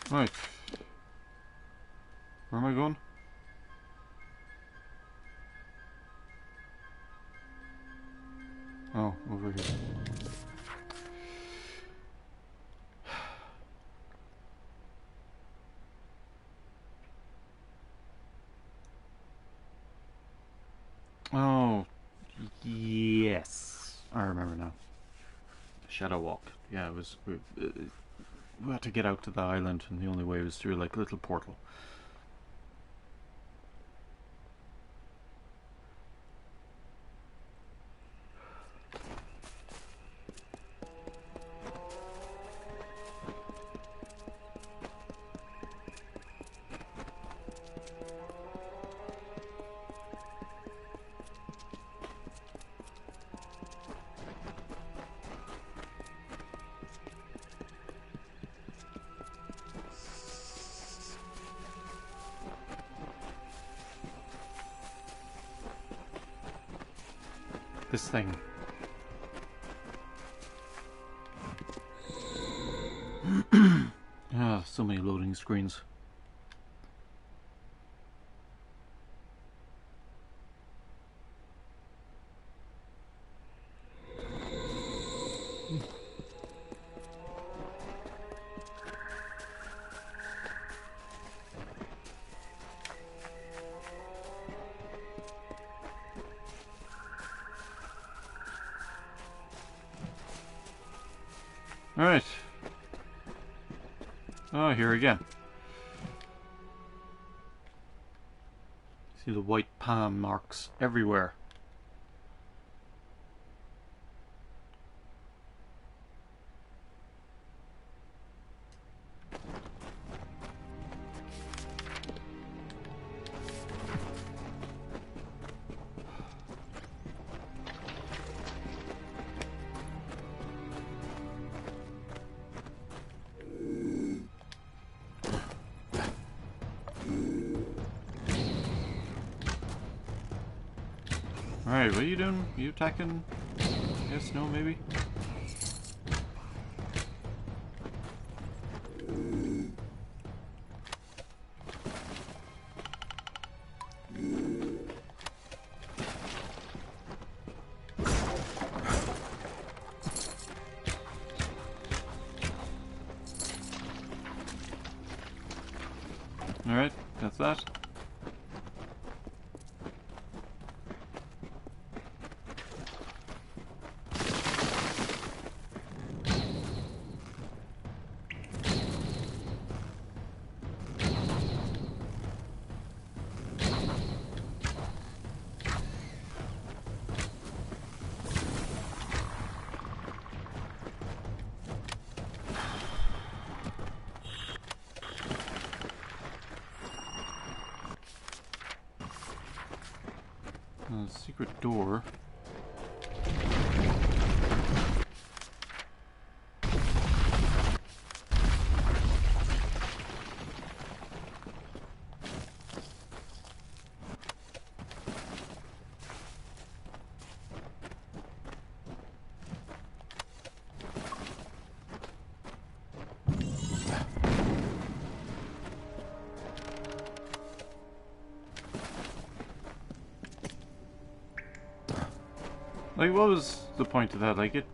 Right. Where am I going? Oh, over here. Oh, yes. I remember now. Shadow Walk. Yeah, it was... we had to get out to the island, and the only way was through like a little portal. This thing. Ah, so many loading screens. Alright. Oh, here again. See the white palm marks everywhere. Alright, what are you doing? Are you attacking? Yes, no, maybe? Alright, that's that. Secret door. Like, what was the point of that? Like, it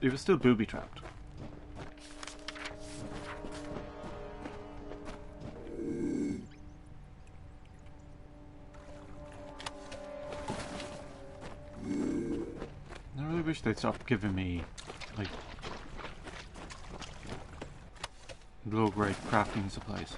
was still booby-trapped. I really wish they'd stop giving me, like, low-grade crafting supplies.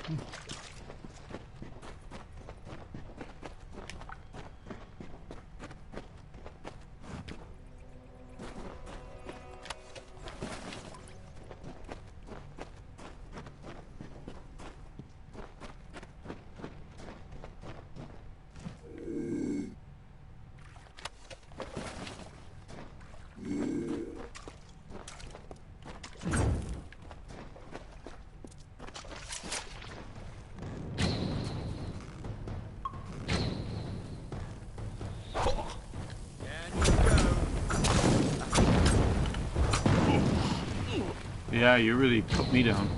Yeah, you really put me down.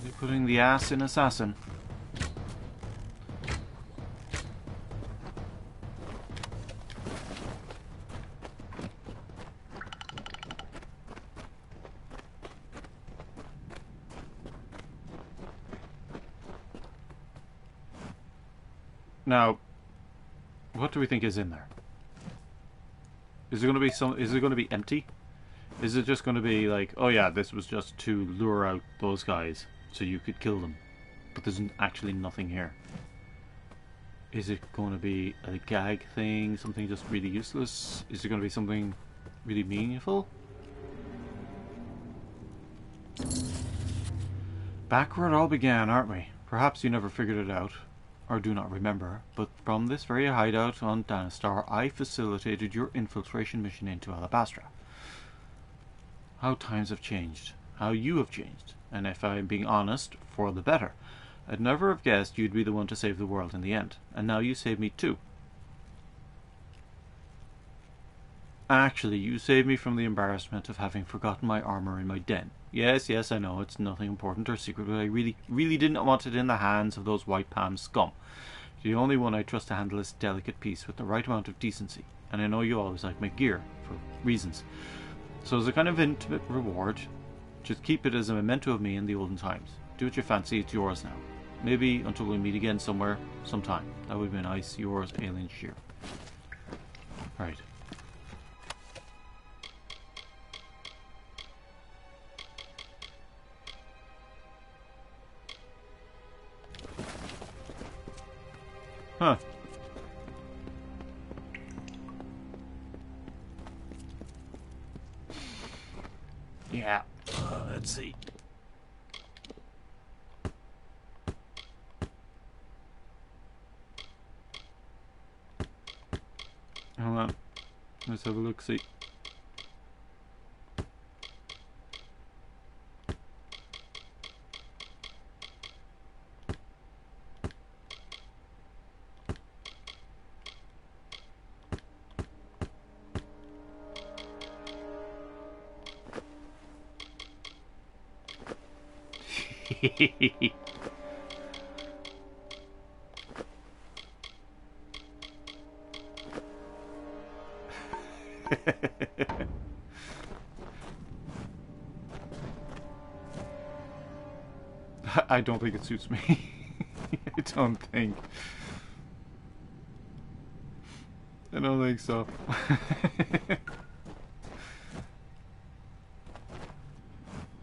They're putting the ass in assassin. Now, what do we think is in there? Is it going to be is it going to be empty? Is it just going to be like, oh yeah, this was just to lure out those guys so you could kill them, but there's actually nothing here? Is it going to be a gag thing, something just really useless? Is it going to be something really meaningful? Back where it all began, aren't we? Perhaps you never figured it out, or do not remember, but from this very hideout on Danistar, I facilitated your infiltration mission into Alabastra. How times have changed, how you have changed, and if I am being honest, for the better. I'd never have guessed you'd be the one to save the world in the end, and now you save me too. Actually, you saved me from the embarrassment of having forgotten my armor in my den. Yes, I know, it's nothing important or secret, but I really didn't want it in the hands of those White Palm scum. You're the only one I trust to handle this delicate piece with the right amount of decency, and I know you always like my gear, for reasons. So as a kind of intimate reward, just keep it as a memento of me in the olden times. Do what you fancy, it's yours now. Maybe until we meet again somewhere, sometime. That would be nice. Yours, Alien Shear. Right. Huh. Yeah. Let's see. Hold on. Let's have a look, see. I don't think it suits me. I don't think so.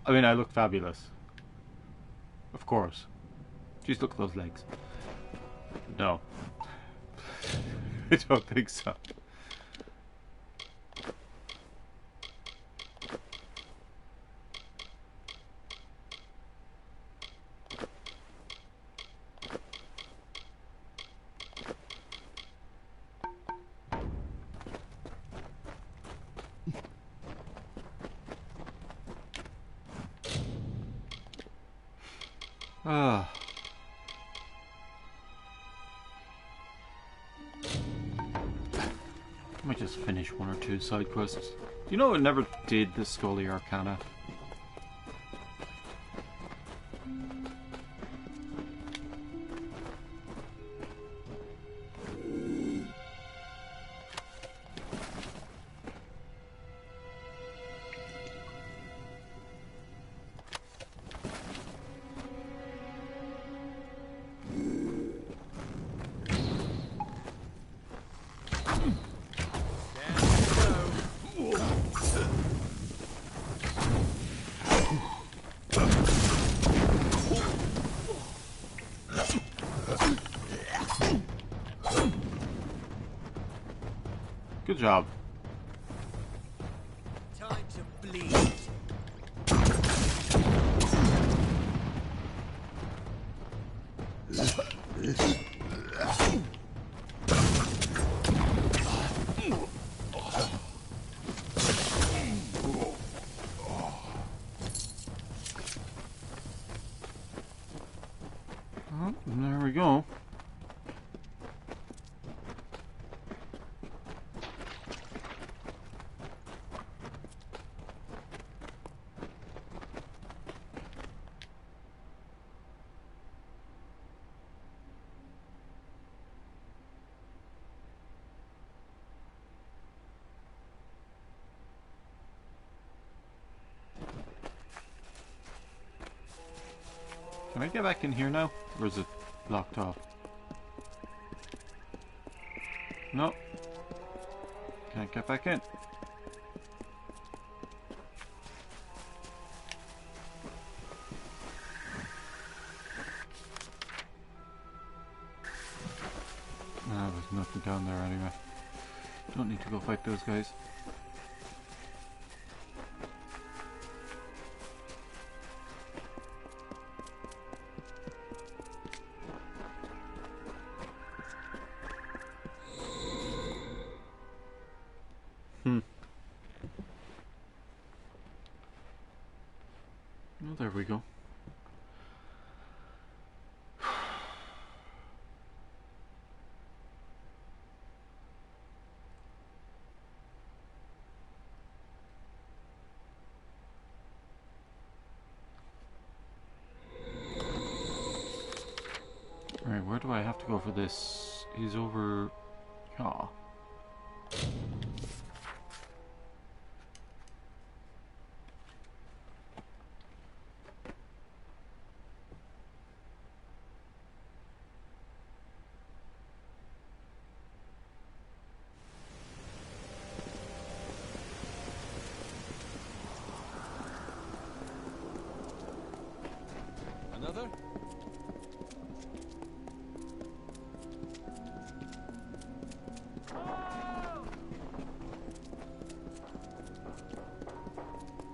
I mean, I look fabulous. Of course. Just look at those legs. No. I don't think so. Ah. I might just finish one or two side quests. You know, I never did the Scully Arcana. Good job. Time to bleed. Oh, there we go. Can I get back in here now? Or is it locked off? No. Can't get back in. No, there's nothing down there anyway. Don't need to go fight those guys. Oh, there we go. Alright, where do I have to go for this? He's over... Ah. Another?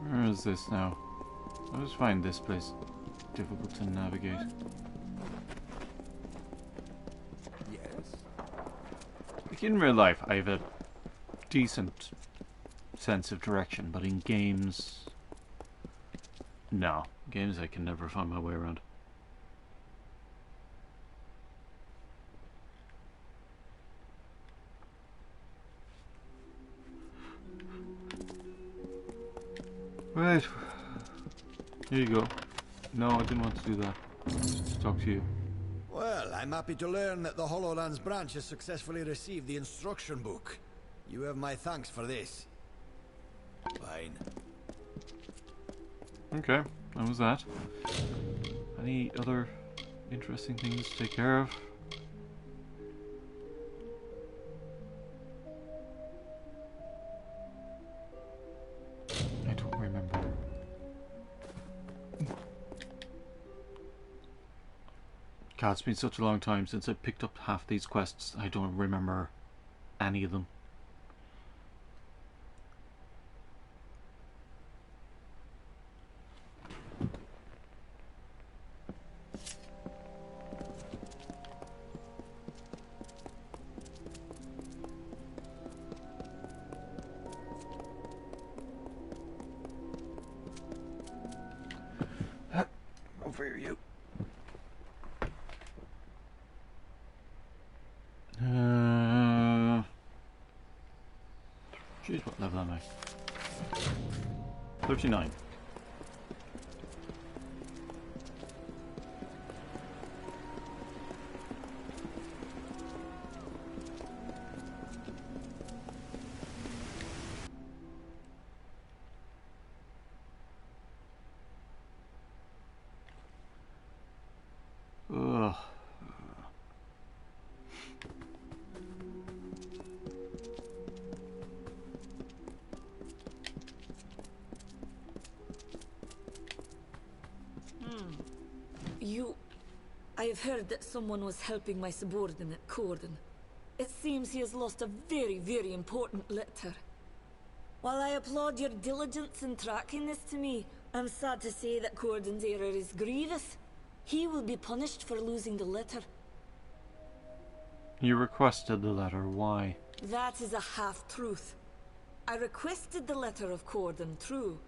Where is this now? I just find this place difficult to navigate. Yes. Like in real life, I have a decent sense of direction, but in games... No. Games I can never find my way around. Right. Here you go. No, I didn't want to do that. Talk to you. Well, I'm happy to learn that the Hollowlands branch has successfully received the instruction book. You have my thanks for this. Fine. Okay, that was that. Any other interesting things to take care of? I don't remember. God, it's been such a long time since I picked up half these quests. I don't remember any of them. Over you. Jeez, what level am I? 39. Ugh. I've heard that someone was helping my subordinate, Corden. It seems he has lost a very, very important letter. While I applaud your diligence in tracking this to me, I'm sad to say that Corden's error is grievous. He will be punished for losing the letter. You requested the letter, why? That is a half-truth. I requested the letter of Corden, true,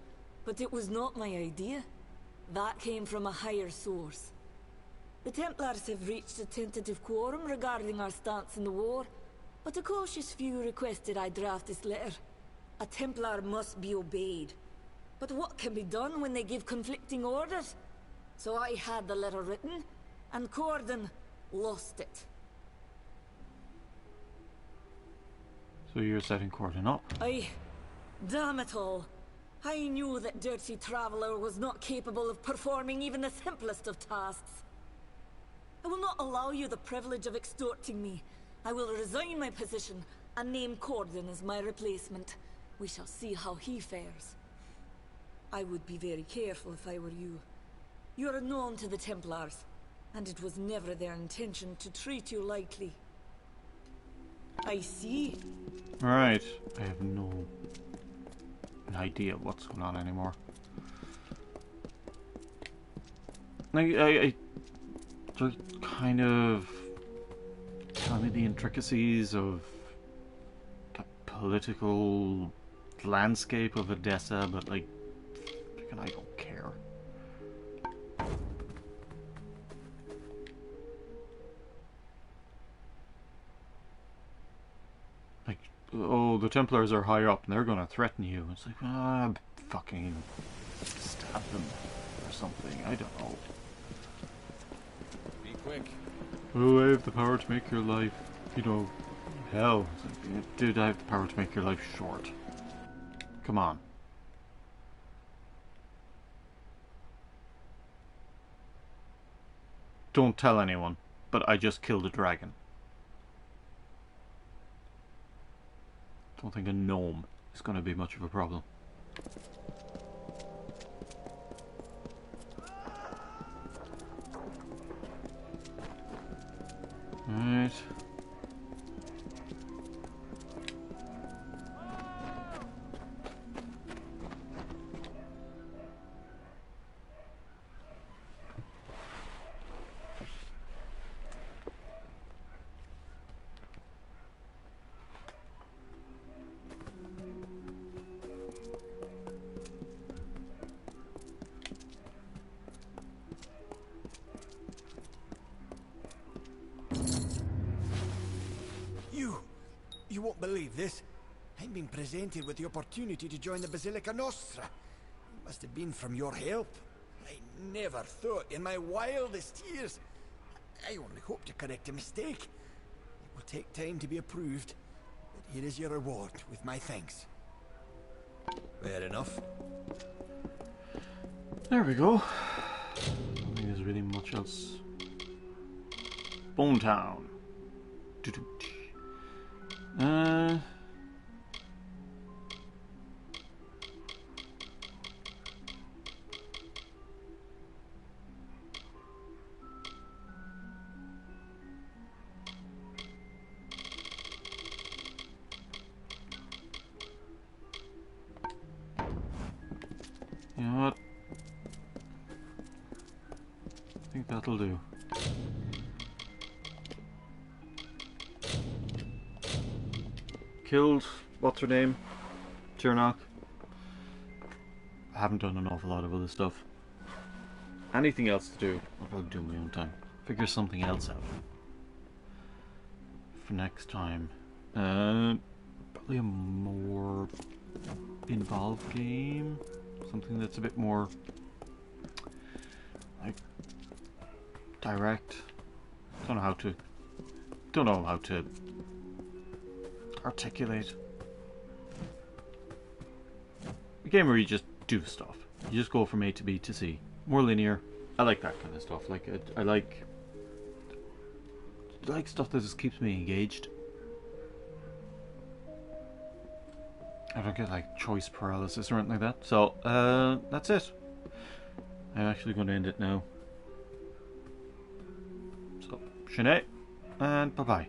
but it was not my idea. That came from a higher source. The Templars have reached a tentative quorum regarding our stance in the war, but a cautious few requested I draft this letter. A Templar must be obeyed. But what can be done when they give conflicting orders? So I had the letter written, and Corden lost it. So you're setting Corden up? Damn it all. I knew that Dirty Traveler was not capable of performing even the simplest of tasks. I will not allow you the privilege of extorting me. I will resign my position and name Corden as my replacement. We shall see how he fares. I would be very careful if I were you. You are known to the Templars, and it was never their intention to treat you lightly. I see. Right. I have no idea what's going on anymore. I just kind of tell me the intricacies of the political landscape of Odessa, but like, I don't care. Like, oh, the Templars are high up and they're gonna threaten you. It's like, fucking stab them or something. I don't know. Be quick. Oh, I have the power to make your life, you know, hell. It's like, dude, I have the power to make your life short. Come on. Don't tell anyone, but I just killed a dragon. Don't think a gnome is going to be much of a problem. Alright. You won't believe this. I've been presented with the opportunity to join the Basilica Nostra. It must have been from your help. I never thought in my wildest years. I only hope to correct a mistake. It will take time to be approved, but here is your reward with my thanks. Fair enough. There we go. I don't think there's really much else. Bone Town. You know what? I think that'll do. Killed, what's her name? Tyrnok. I haven't done an awful lot of other stuff. Anything else to do, I'll probably do in my own time. Figure something else out. For next time. Probably a more involved game. Something that's a bit more like direct. Don't know how to articulate. A game where you just do stuff. You just go from A to B to C. More linear. I like that kind of stuff. Like I like stuff that just keeps me engaged. I don't get like choice paralysis or anything like that. So that's it. I'm actually going to end it now. So, Sinead, and bye bye.